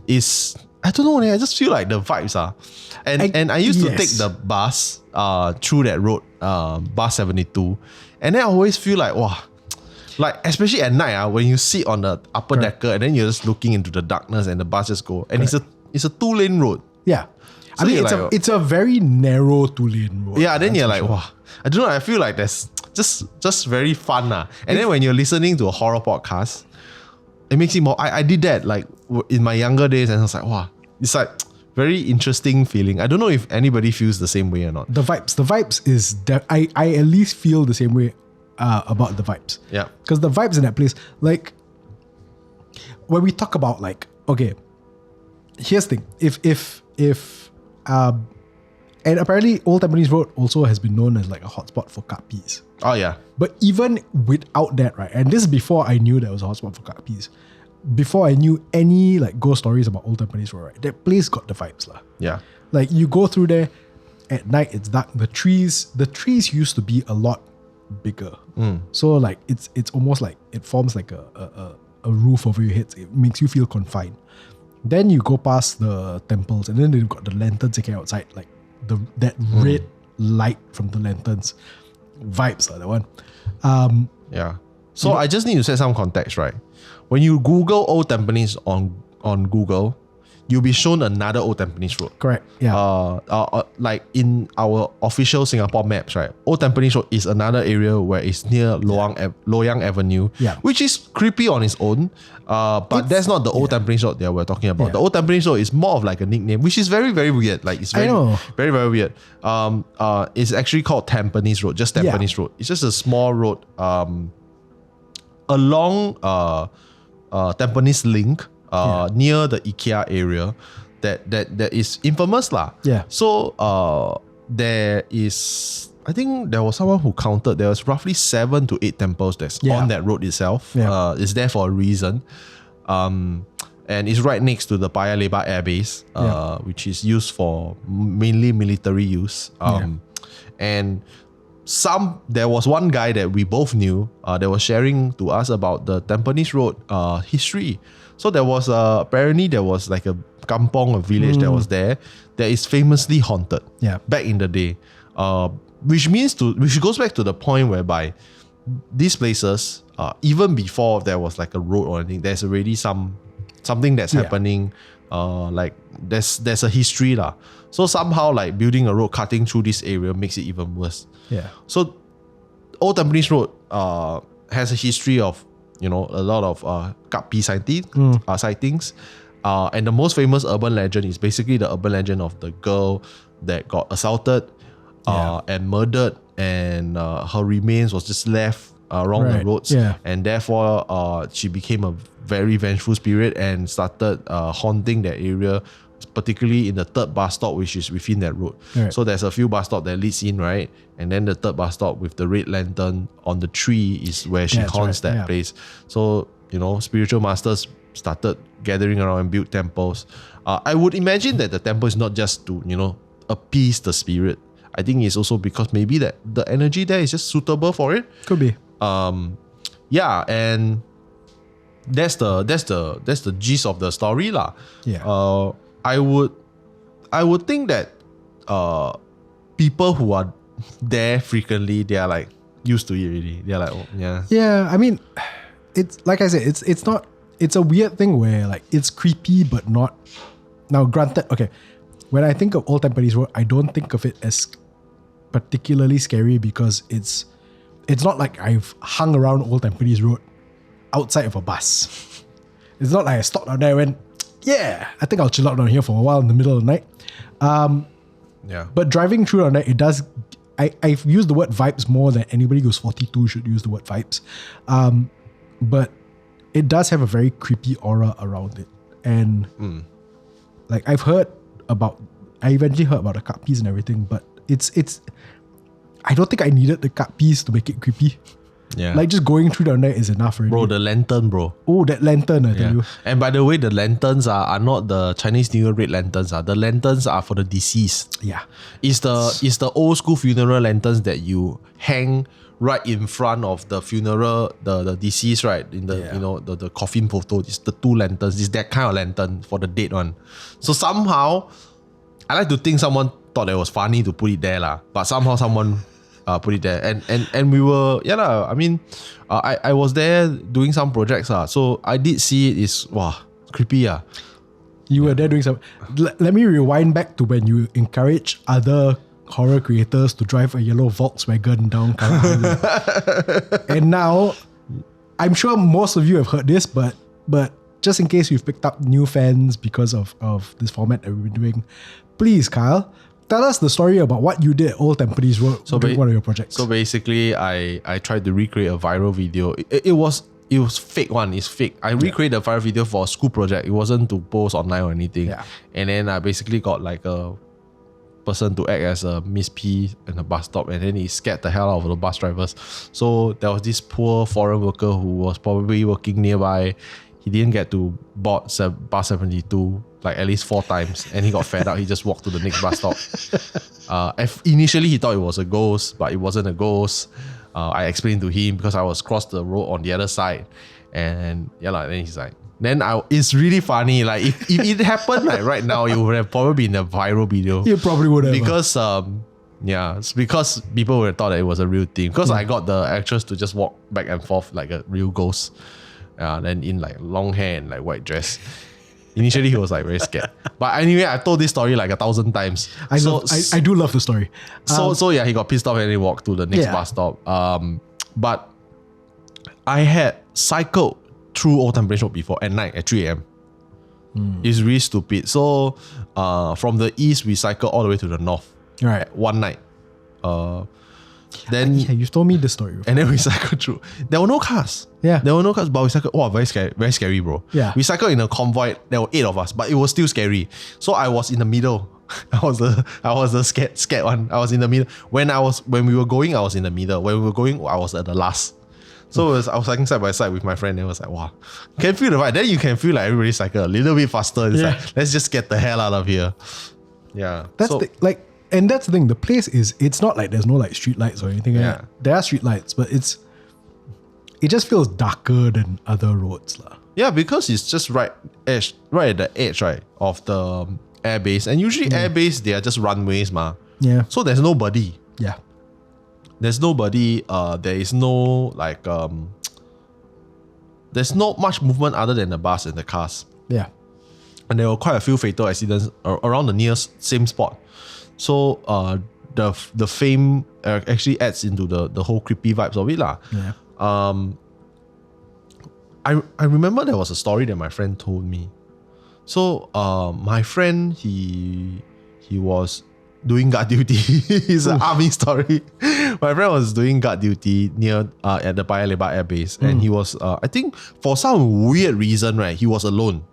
it's, I don't know, I just feel like the vibes are. And I used to take the bus through that road, bus 72. And then I always feel like, wow, like especially at night, when you sit on the upper decker and then you're just looking into the darkness and the bus just go. And it's a 2-lane road. Yeah. So I mean, it's a very narrow 2-lane road. Yeah, then you're like, wow. I don't know, I feel like that's just very fun. And then when you're listening to a horror podcast, it makes it more, I did that like in my younger days, and I was like, wow, it's like very interesting feeling. I don't know if anybody feels the same way or not. The vibes is that I at least feel the same way about the vibes. Yeah. Because the vibes in that place, like when we talk about like, okay, here's the thing. If and apparently Old Tampines Road also has been known as like a hotspot for kapis. Oh yeah. But even without that, right, and this is before I knew there was a hotspot for kapis, before I knew any like ghost stories about Old Tampines Road, right, that place got the vibes lah. Yeah. Like you go through there at night, it's dark. The trees used to be a lot bigger. So like it's almost like it forms like a roof over your head. It makes you feel confined. Then you go past the temples, and then they've got the lanterns taken outside, like that red light from the lanterns. Vibes, that one. Yeah. So I just need to set some context, right? When you Google Old Tampines on Google, you'll be shown another Old Tampines Road. Correct. Yeah. Like in our official Singapore maps, right? Old Tampines Road is another area where it's near Loyang Avenue, which is creepy on its own. But that's not the Old Tampines Road that we're talking about. Yeah. The Old Tampines Road is more of like a nickname, which is very, very weird. Like it's very, very, very weird. It's actually called Tampines Road, just Tampines Road. It's just a small road along Tampines Link. Near the IKEA area that is infamous lah. Yeah. So there is, I think there was someone who counted, there was roughly 7 to 8 temples that's on that road itself. Yeah. It's there for a reason. And it's right next to the Paya Lebar Air Base, which is used for mainly military use. And there was one guy that we both knew that was sharing to us about the Tampines Road history. So there was apparently there was like a kampong, a village that was there that is famously haunted. Yeah. Back in the day, which goes back to the point whereby these places, even before there was like a road or anything, there's already something that's happening. Like there's a history lah. So somehow like building a road cutting through this area makes it even worse. Yeah. So Old Tampines Road has a history of, a lot of kapi sightings. And the most famous urban legend is basically the urban legend of the girl that got assaulted and murdered, and her remains was just left along the roads. Yeah. And therefore she became a very vengeful spirit and started haunting that area, particularly in the third bus stop, which is within that road. Right. So there's a few bus stops that leads in, right? And then the third bus stop with the red lantern on the tree is where she haunts that place. So, spiritual masters started gathering around and built temples. I would imagine that the temple is not just to, appease the spirit. I think it's also because maybe that the energy there is just suitable for it. Could be. Yeah, and that's the gist of the story lah. Yeah. I would think that people who are there frequently, they are like used to it already. They're like, oh, yeah. Yeah, I mean, it's like I said, it's a weird thing where like it's creepy but not. Now, granted, okay, when I think of Old Tampines Road, I don't think of it as particularly scary because it's not like I've hung around Old Tampines Road outside of a bus. It's not like I stopped down there and went, yeah, I think I'll chill out down here for a while in the middle of the night. But driving through on that, it does. I've used the word vibes more than anybody who's 42 should use the word vibes. But it does have a very creepy aura around it. And like I eventually heard about the cut piece and everything, but it's I don't think I needed the cut piece to make it creepy. Yeah. Like just going through the night is enough already. Bro, the lantern, bro. Oh, that lantern, I tell you. And by the way, the lanterns are not the Chinese New Year red lanterns. The lanterns are for the deceased. Yeah. It's the old school funeral lanterns that you hang right in front of the funeral, the deceased, right? In the the coffin photo. It's the two lanterns. It's that kind of lantern for the dead one. So somehow, I like to think someone thought it was funny to put it there, lah. But somehow someone put it there. And we were, I mean, I was there doing some projects, so I did see it. It's, wow, creepy. You were there doing some. Let me rewind back to when you encourage other horror creators to drive a yellow Volkswagen down Karak Highway. And now, I'm sure most of you have heard this, but just in case you've picked up new fans because of this format that we've been doing, please, Kyle, tell us the story about what you did at Old Tampines Road during one of your projects. So basically, I tried to recreate a viral video. It was fake one. It's fake. I recreated a viral video for a school project. It wasn't to post online or anything. Yeah. And then I basically got like a person to act as a Miss P in the bus stop, and then he scared the hell out of the bus drivers. So there was this poor foreign worker who was probably working nearby. He didn't get to board bus 72 like at least 4 times, and he got fed up. He just walked to the next bus stop. Initially, he thought it was a ghost, but it wasn't a ghost. I explained to him because I was crossed the road on the other side, and then he's like, it's really funny. Like if it happened like right now, it would have probably been a viral video. You probably would have, because it's because people would have thought that it was a real thing. Because I got the actress to just walk back and forth like a real ghost. Then in like long hair and like white dress. Initially he was like very scared. But anyway, I told this story like 1,000 times. I do love the story. So he got pissed off and he walked to the next bus stop. But I had cycled through Old Tampines Road before at night at 3 a.m. It's really stupid. So from the east we cycled all the way to the north. Right. One night. Then you've told me the story before. And then we cycled through. There were no cars. Yeah. There were no cars, but we cycled. Oh, very scary, bro. Yeah. We cycled in a convoy. There were 8 of us, but it was still scary. So I was in the middle. I was the scared one. I was in the middle. When we were going, I was in the middle. When we were going, I was at the last. So I was cycling side by side with my friend, and it was like, wow, can feel the vibe. Then you can feel like everybody cycle a little bit faster. It's like, let's just get the hell out of here. Yeah. And that's the thing, the place it's not like there's no like street lights or anything. Yeah. There are street lights, but it just feels darker than other roads. Yeah, because it's just right at the edge, right, of the airbase. And usually airbase, they are just runways, ma. Yeah. So there's nobody. Yeah. There's nobody, there is no like there's not much movement other than the bus and the cars. Yeah. And there were quite a few fatal accidents around the nearest same spot. So the fame actually adds into the whole creepy vibes of it, lah. Yeah. I remember there was a story that my friend told me. So my friend he was doing guard duty. It's an army story. My friend was doing guard duty near at the Paya Lebar Air Base, and he was I think for some weird reason, right, he was alone.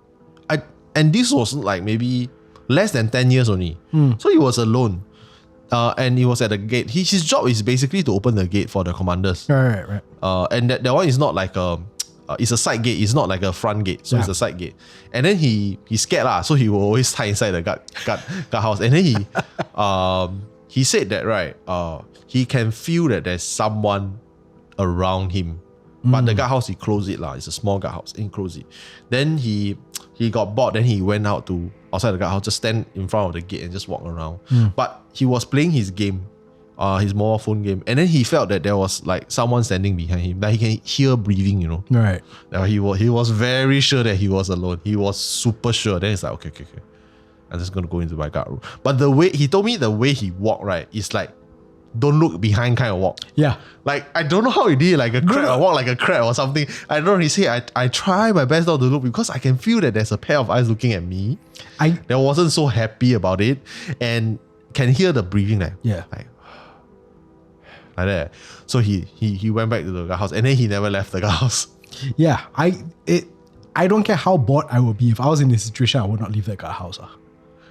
And this was like maybe less than 10 years only. So he was alone. And he was at the gate. His job is basically to open the gate for the commanders. Right. And that one is not like it's a side gate. It's not like a front gate. So it's a side gate. And then he's scared lah. So he will always hide inside the guard house. And then he said that, right, he can feel that there's someone around him. But the guard house, he closed it lah. It's a small guard house. He closed it. Then he got bored. Then he went out to outside the guard house, just stand in front of the gate and just walk around. But he was playing his game, his mobile phone game, and then he felt that there was like someone standing behind him, that he can hear breathing, you know. Right. Now he was very sure that he was alone. He was super sure. Then he's like, okay. I'm just gonna go into my guard room. But the way he told me, the way he walked, right, is like, don't look behind kind of walk. Yeah. Like, I don't know how he did like a crab or walk like a crab or something. I don't know. He said, I try my best not to look because I can feel that there's a pair of eyes looking at me. I wasn't so happy about it and can hear the breathing like that. So he went back to the guard house and then he never left the guard house. Yeah. I don't care how bored I would be. If I was in this situation, I would not leave that guard house.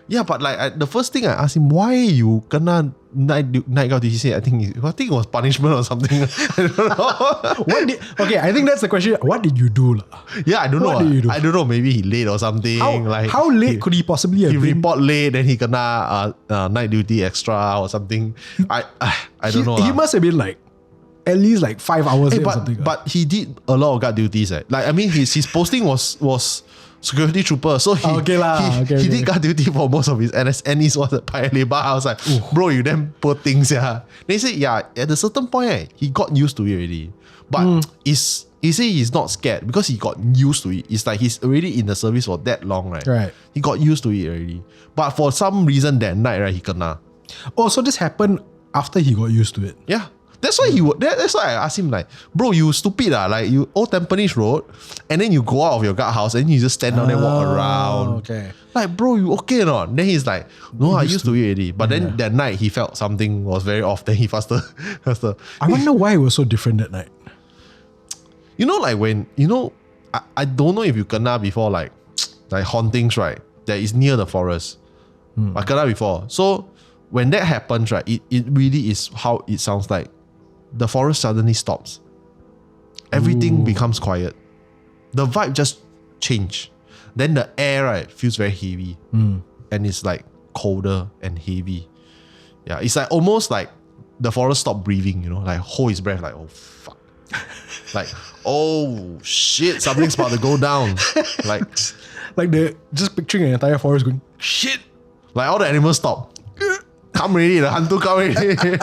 Yeah, but like the first thing I asked him, why you kena night guard? He said, I think it was punishment or something. I don't know. Okay, I think that's the question. What did you do? Yeah, I don't know. What did you do? I don't know. Maybe he late or something. How late could he possibly have He been? report late, then he kena night duty extra or something. I don't know. He must have been like at least like 5 hours late or but something. but he did a lot of guard duties. Like I mean, his posting was security trooper, so he did guard duty for most of his NS, and he was at Paya Lebar. I was like, bro, you damn poor things, yeah. Then he said, yeah, at a certain point, he got used to it already. But he said he's not scared because he got used to it. It's like he's already in the service for that long, right? Right. He got used to it already. But for some reason that night, right, he kena. Oh, so this happened after he got used to it. Yeah. That's why that's why I asked him, like, bro, you stupid like you old Tampines Road, and then you go out of your guard house and you just stand down and walk around. Okay. Like, bro, you okay or not? Then he's like, no, I used to it already. But then that night he felt something was very off. Then he faster. I wonder why it was so different that night. You know, like when I don't know if you kena before, like hauntings, right? That is near the forest. I kena before. So when that happens, right, it really is how it sounds like. The forest suddenly stops. Everything becomes quiet. The vibe just changed. Then the air, right, feels very heavy. And it's like colder and heavy. Yeah, it's like almost like the forest stopped breathing, like hold his breath, like, oh fuck. Like, oh shit, something's about to go down. Like the just picturing an entire forest going, shit. Like all the animals stop. Come already, the HANTU come already.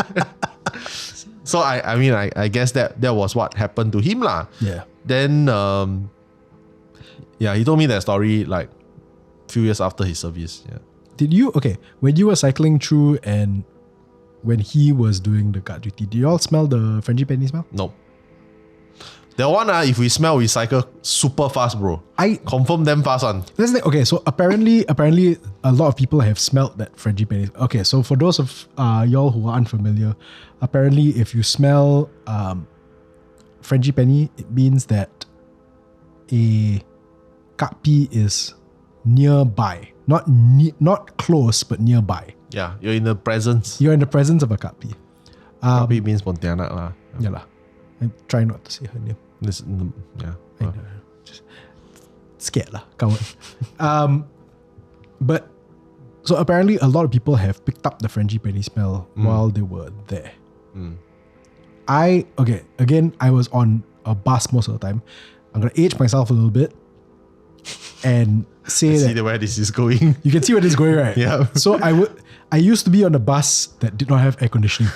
So I mean I guess that was what happened to him lah. Yeah. Then he told me that story like a few years after his service. Yeah. When you were cycling through and when he was doing the guard duty, did you all smell the frangipani smell? No. That one, if we smell, we cycle super fast, bro. I confirm them fast on. Okay, so apparently a lot of people have smelled that frangipani. Okay, so for those of y'all who are unfamiliar, apparently if you smell frangipani, it means that a kapi is nearby. Not close, but nearby. Yeah, you're in the presence. You're in the presence of a kapi. Kapi means Pontianak lah. Yeah lah. I try not to say her name. Yeah. Just scared lah, coward. But so apparently a lot of people have picked up the frangipani smell while they were there. I was on a bus most of the time. I'm gonna age myself a little bit and say see where this is going. You can see where this is going, right? Yeah. So I used to be on a bus that did not have air conditioning.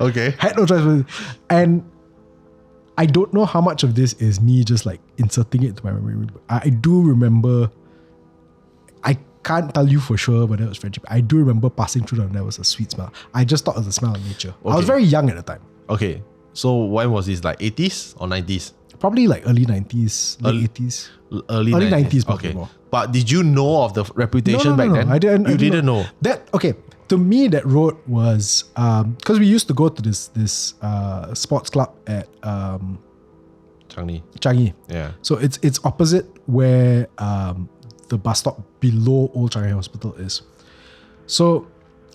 Okay. Had no choice. And I don't know how much of this is me just like inserting it to my memory. I do remember, I can't tell you for sure whether it was friendship. I do remember passing through and there was a sweet smell. I just thought it was the smell of nature. Okay. I was very young at the time. Okay. So when was this? Like 80s or 90s? Probably like early 90s, late 80s. Early 90s probably. Okay. More. But did you know of the reputation back then? I didn't. You didn't know. Okay. To me, that road was because we used to go to this sports club at Changi. Yeah. So it's opposite where the bus stop below Old Changi Hospital is. So,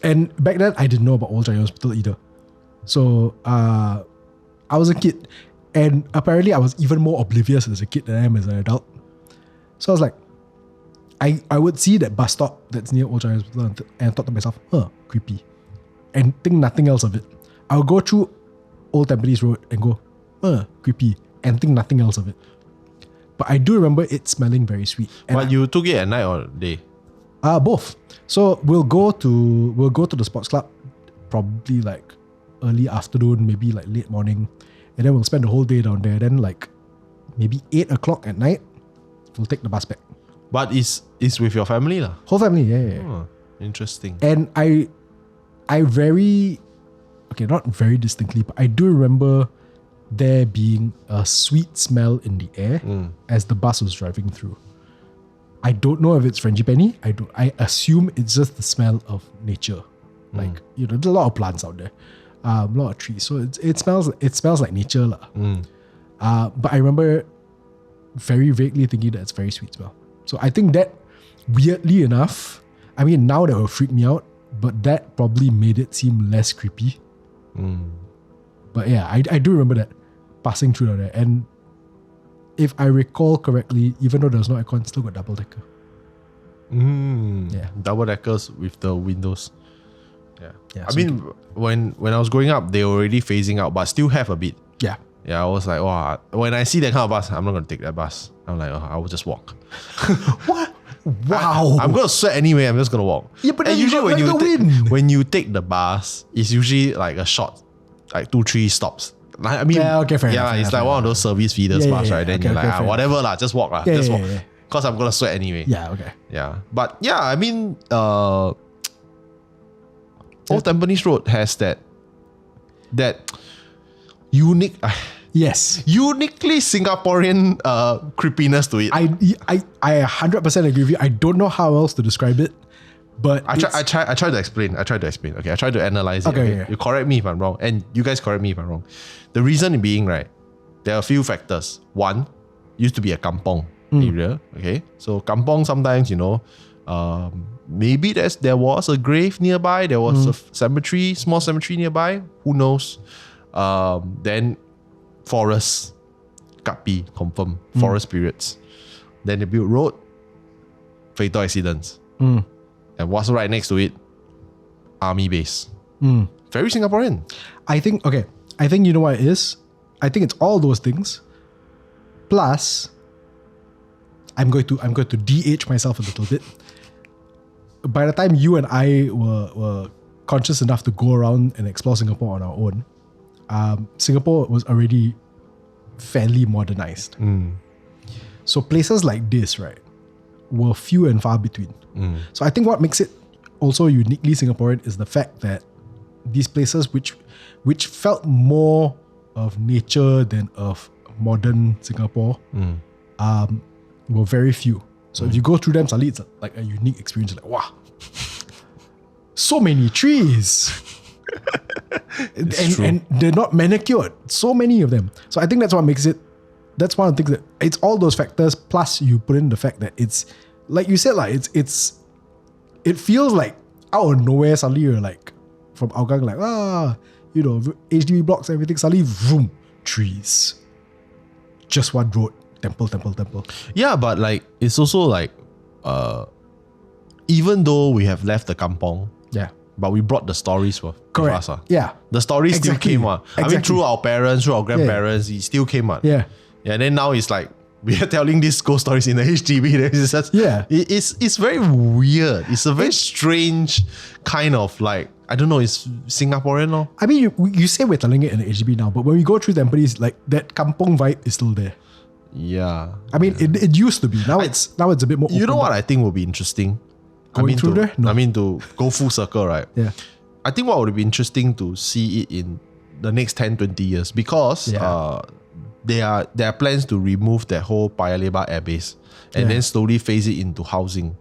and back then I didn't know about Old Changi Hospital either. So I was a kid, and apparently I was even more oblivious as a kid than I am as an adult. So I was like, I would see that bus stop that's near Old Changi Hospital and thought to myself, creepy. And think nothing else of it. I'll go through Old Tampines Road and go, creepy. And think nothing else of it. But I do remember it smelling very sweet. But you took it at night or day? Both. So we'll go to the sports club probably like early afternoon, maybe like late morning. And then we'll spend the whole day down there. Then like maybe 8 o'clock at night, we'll take the bus back. But it's with your family lah? Whole family, yeah. Oh, interesting. And I not very distinctly, but I do remember there being a sweet smell in the air as the bus was driving through. I don't know if it's frangipani. I assume it's just the smell of nature. Like, there's a lot of plants out there. A lot of trees. So it smells like nature lah. But I remember very vaguely thinking that it's very sweet smell. So I think that weirdly enough, I mean, now that will freak me out, but that probably made it seem less creepy. But yeah, I do remember that passing through there. And if I recall correctly, even though there's no aircon, still got double decker. Yeah, double deckers with the windows. Yeah. I mean, when I was growing up, they were already phasing out, but still have a bit. Yeah. Yeah, I was like, wow. When I see that kind of bus, I'm not gonna take that bus. I'm like, I will just walk. What? Wow. I'm gonna sweat anyway. I'm just gonna walk. Yeah, but then usually when you take the bus, it's usually like a short, like 2-3 stops. Like, I mean, fair enough, it's like one of those service feeders bus, right? Then you're like, whatever lah, just walk lah, just walk. Because I'm gonna sweat anyway. Yeah, okay. Yeah, but yeah, I mean, Old Tampines Road has that unique. Yes. Uniquely Singaporean creepiness to it. I 100% agree with you. I don't know how else to describe it, but I try to explain. Okay, I try to analyze it. Okay. You correct me if I'm wrong, and you guys correct me if I'm wrong. The reason being, right, there are a few factors. One, used to be a kampong area. Okay, so kampong sometimes, maybe there was a grave nearby. There was a cemetery, small cemetery nearby. Who knows? Then forest, kapi, confirm, forest periods. Then they built road, fatal accidents. And what's right next to it? Army base. Very Singaporean. I think you know what it is? I think it's all those things. Plus, I'm going to de-age myself a little bit. By the time you and I were conscious enough to go around and explore Singapore on our own, Singapore was already fairly modernized. So places like this, right, were few and far between. So I think what makes it also uniquely Singaporean is the fact that these places which felt more of nature than of modern Singapore were very few. So if you go through them, suddenly it's like a unique experience. Like, wow, so many trees. and they're not manicured. So many of them. So I think that's what makes it. That's one of the things that it's all those factors. Plus, you put in the fact that it's like you said, like it feels like out of nowhere. Suddenly you're like from Hougang, like HDB blocks, everything. Suddenly, vroom, trees. Just one road, temple. Yeah, but like it's also like, even though we have left the kampong. Yeah. But we brought the stories with us. Yeah. The stories still came out. I mean, through our parents, through our grandparents, it still came out. Yeah. And then now it's like, we are telling these ghost stories in the HDB. It's very weird. It's a very strange kind of like, I don't know, it's Singaporean, no? I mean, you say we're telling it in the HDB now, but when we go through Tampines, like that kampong vibe is still there. Yeah. I mean, it used to be. Now it's a bit more open. You know what I think will be interesting? Going through there? No. I mean, to go full circle, right? Yeah. I think what would be interesting to see it in the next 10, 20 years because there are plans to remove that whole Paya Lebar airbase and then slowly phase it into housing.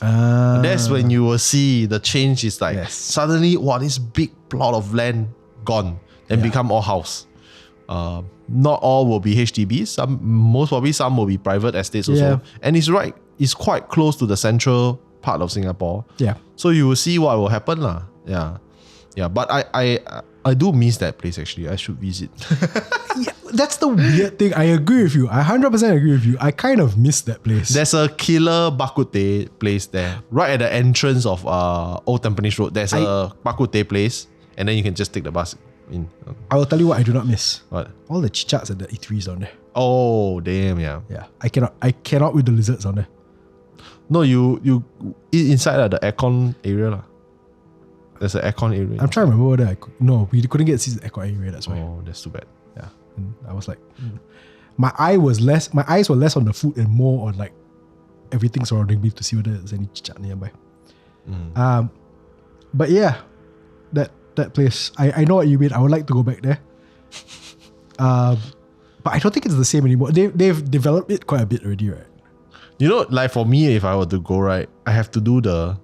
That's when you will see the change is like suddenly, this big plot of land gone and become all house. Not all will be HDBs. Most probably some will be private estates also. And it's quite close to the central part of Singapore. Yeah. So you will see what will happen lah. Yeah. Yeah. But I do miss that place actually. I should visit. Yeah, that's the weird thing. I agree with you. I 100% agree with you. I kind of miss that place. There's a killer bak kut teh place there. Right at the entrance of Old Tampines Road. There's a bak kut teh place. And then you can just take the bus in. I will tell you what I do not miss. What? All the chichats and the eateries down there. Oh, damn, yeah. Yeah. I cannot with the lizards down there. No, you eat inside the aircon area lah. There's an aircon area. I'm trying to remember whether we couldn't get seats in the aircon area. That's why. Oh, that's too bad. Yeah, and I was like, my eyes were less on the food and more on like everything surrounding me to see whether there's any chichat nearby. But yeah, that place. I know what you mean. I would like to go back there. But I don't think it's the same anymore. They've developed it quite a bit already, right? You know, like for me, if I were to go, right, I have to do the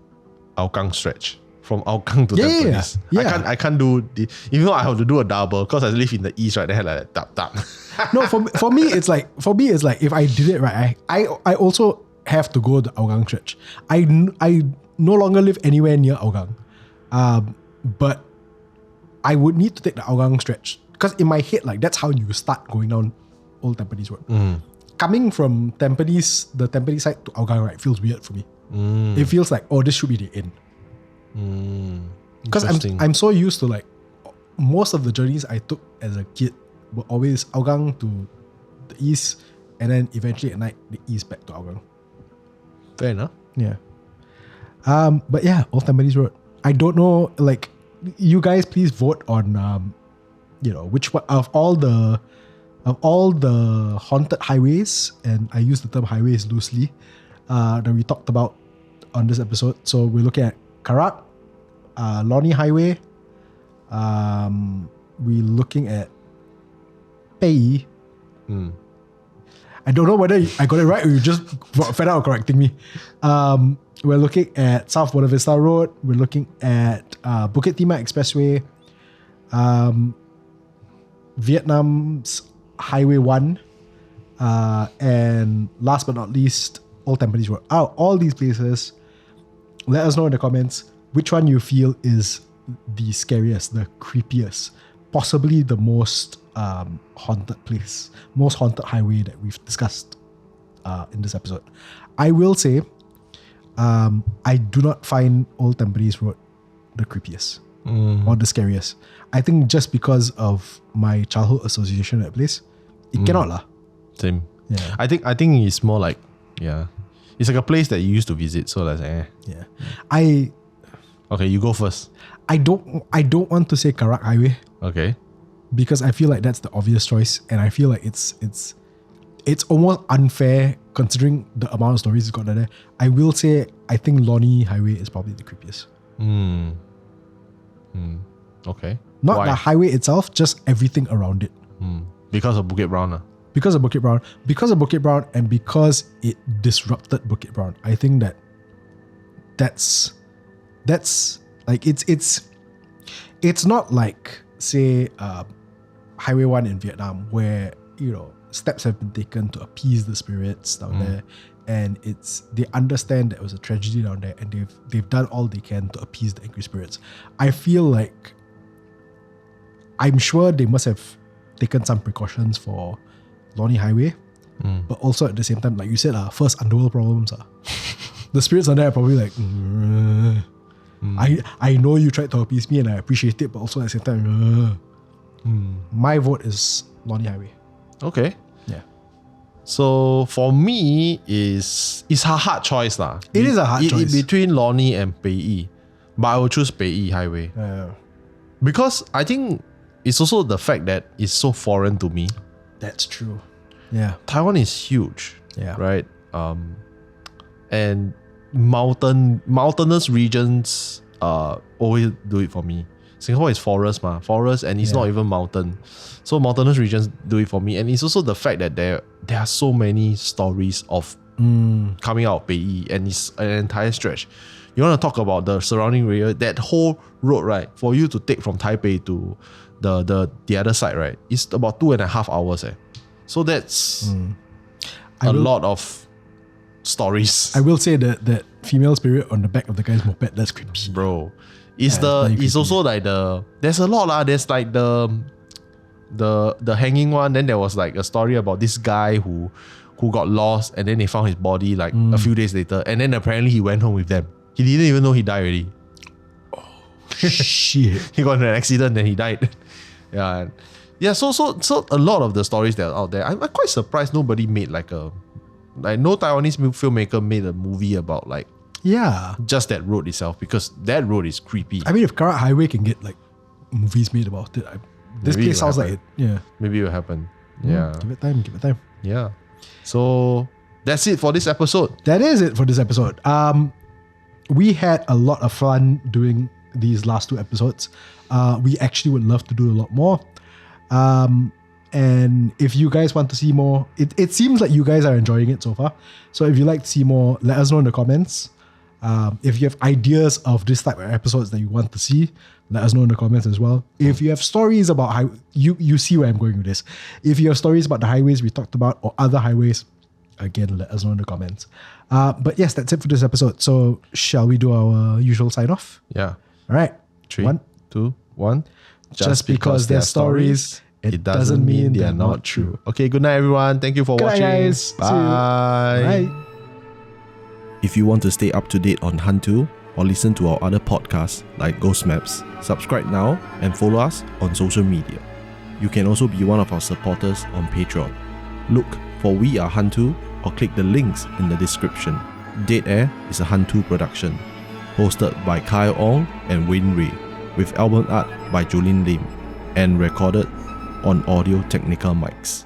Hougang stretch from Hougang to Tampines. Yeah. I can't do the, even though I have to do a double because I live in the east, right? They had like that tap. No, for me it's like if I did it right, I also have to go the Hougang stretch. I no longer live anywhere near Hougang, but I would need to take the Hougang stretch because in my head, like that's how you start going down Old Tampines Road. Coming from Tampines, the Tampines side to Hougang, right, feels weird for me. It feels like, oh, this should be the end. Because I'm so used to like most of the journeys I took as a kid were always Hougang to the east, and then eventually at night the east back to Hougang. Fair enough. Yeah. But yeah, Old Tampines Road. I don't know. Like, you guys, please vote on which one of all the haunted highways, and I use the term highways loosely, that we talked about on this episode. So we're looking at Karak, Lornie Highway. We're looking at Beiyi. I don't know whether I got it right or you just fed out correcting me. We're looking at South Buona Vista Road. We're looking at Bukit Timah Expressway, Vietnam's Highway 1, and last but not least, Old Tampines Road. Out of all these places, let us know in the comments which one you feel is the scariest, the creepiest, possibly the most haunted place, most haunted highway that we've discussed in this episode. I will say, I do not find Old Tampines Road the creepiest or the scariest. I think just because of my childhood association with that place, it cannot lah. Same. Yeah. I think it's more like, it's like a place that you used to visit. So that's Yeah. Okay, you go first. I don't want to say Karak Highway. Okay. Because I feel like that's the obvious choice, and I feel like it's almost unfair considering the amount of stories it's got there. I will say I think Lornie Highway is probably the creepiest. Okay. Not Why? the highway itself, just everything around it. Because of Bukit Brown. Because of Bukit Brown, and because it disrupted Bukit Brown. I think that's like it's not like, say, Highway 1 in Vietnam, where steps have been taken to appease the spirits down there, and they understand that it was a tragedy down there, and they've done all they can to appease the angry spirits. I feel like, I'm sure they must have taken some precautions for Lornie Highway, but also at the same time, like you said, first underworld problems. The spirits on there are probably like, I know you tried to appease me and I appreciate it, but also at the same time, my vote is Lornie Highway. Okay. Yeah. So for me, it's a hard choice lah. It is a hard choice. Between Lornie and Beiyi, but I will choose Beiyi Highway. Because I think it's also the fact that it's so foreign to me. That's true. Yeah. Taiwan is huge. Yeah. Right? And mountainous regions always do it for me. Singapore is forest, and it's not even mountain. So mountainous regions do it for me. And it's also the fact that there are so many stories of coming out of Beiyi, and it's an entire stretch. You want to talk about the surrounding area, that whole road, right? For you to take from Taipei to the other side, right? It's about 2.5 hours. So that's a lot of stories. I will say that female spirit on the back of the guy's moped, that's creepy. Bro. It's also like there's a lot lah. There's like the hanging one. Then there was like a story about this guy who got lost, and then they found his body like a few days later, and then apparently he went home with them. He didn't even know he died already. Oh shit. He got in an accident and he died. Yeah. So a lot of the stories that are out there, I'm quite surprised nobody made no Taiwanese filmmaker made a movie about like just that road itself, because that road is creepy. I mean, if Karak Highway can get like movies made about it, this place sounds like it. Yeah. Maybe it will happen. Yeah. Give it time. Yeah. So that's it for this episode. That is it for this episode. We had a lot of fun doing these last 2 episodes. We actually would love to do a lot more. And if you guys want to see more, it seems like you guys are enjoying it so far. So if you'd like to see more, let us know in the comments. If you have ideas of this type of episodes that you want to see, let us know in the comments as well. If you have stories about how you see where I'm going with this. If you have stories about the highways we talked about or other highways, again, let us know in the comments. But yes, that's it for this episode. So shall we do our usual sign off? Yeah. All right. 3, 2, 1. Just because they're stories, it doesn't mean they're not true. Okay, good night everyone. Thank you for Good night, watching. guys. Bye. See you. Bye. If you want to stay up to date on HANTU or listen to our other podcasts like Ghost Maps, subscribe now and follow us on social media. You can also be one of our supporters on Patreon. Look for We Are HANTU or click the links in the description. Dead Air is a HANTU production, hosted by Kyle Ong and Wayne Ray, with album art by Jolene Lim, and recorded on Audio Technica mics.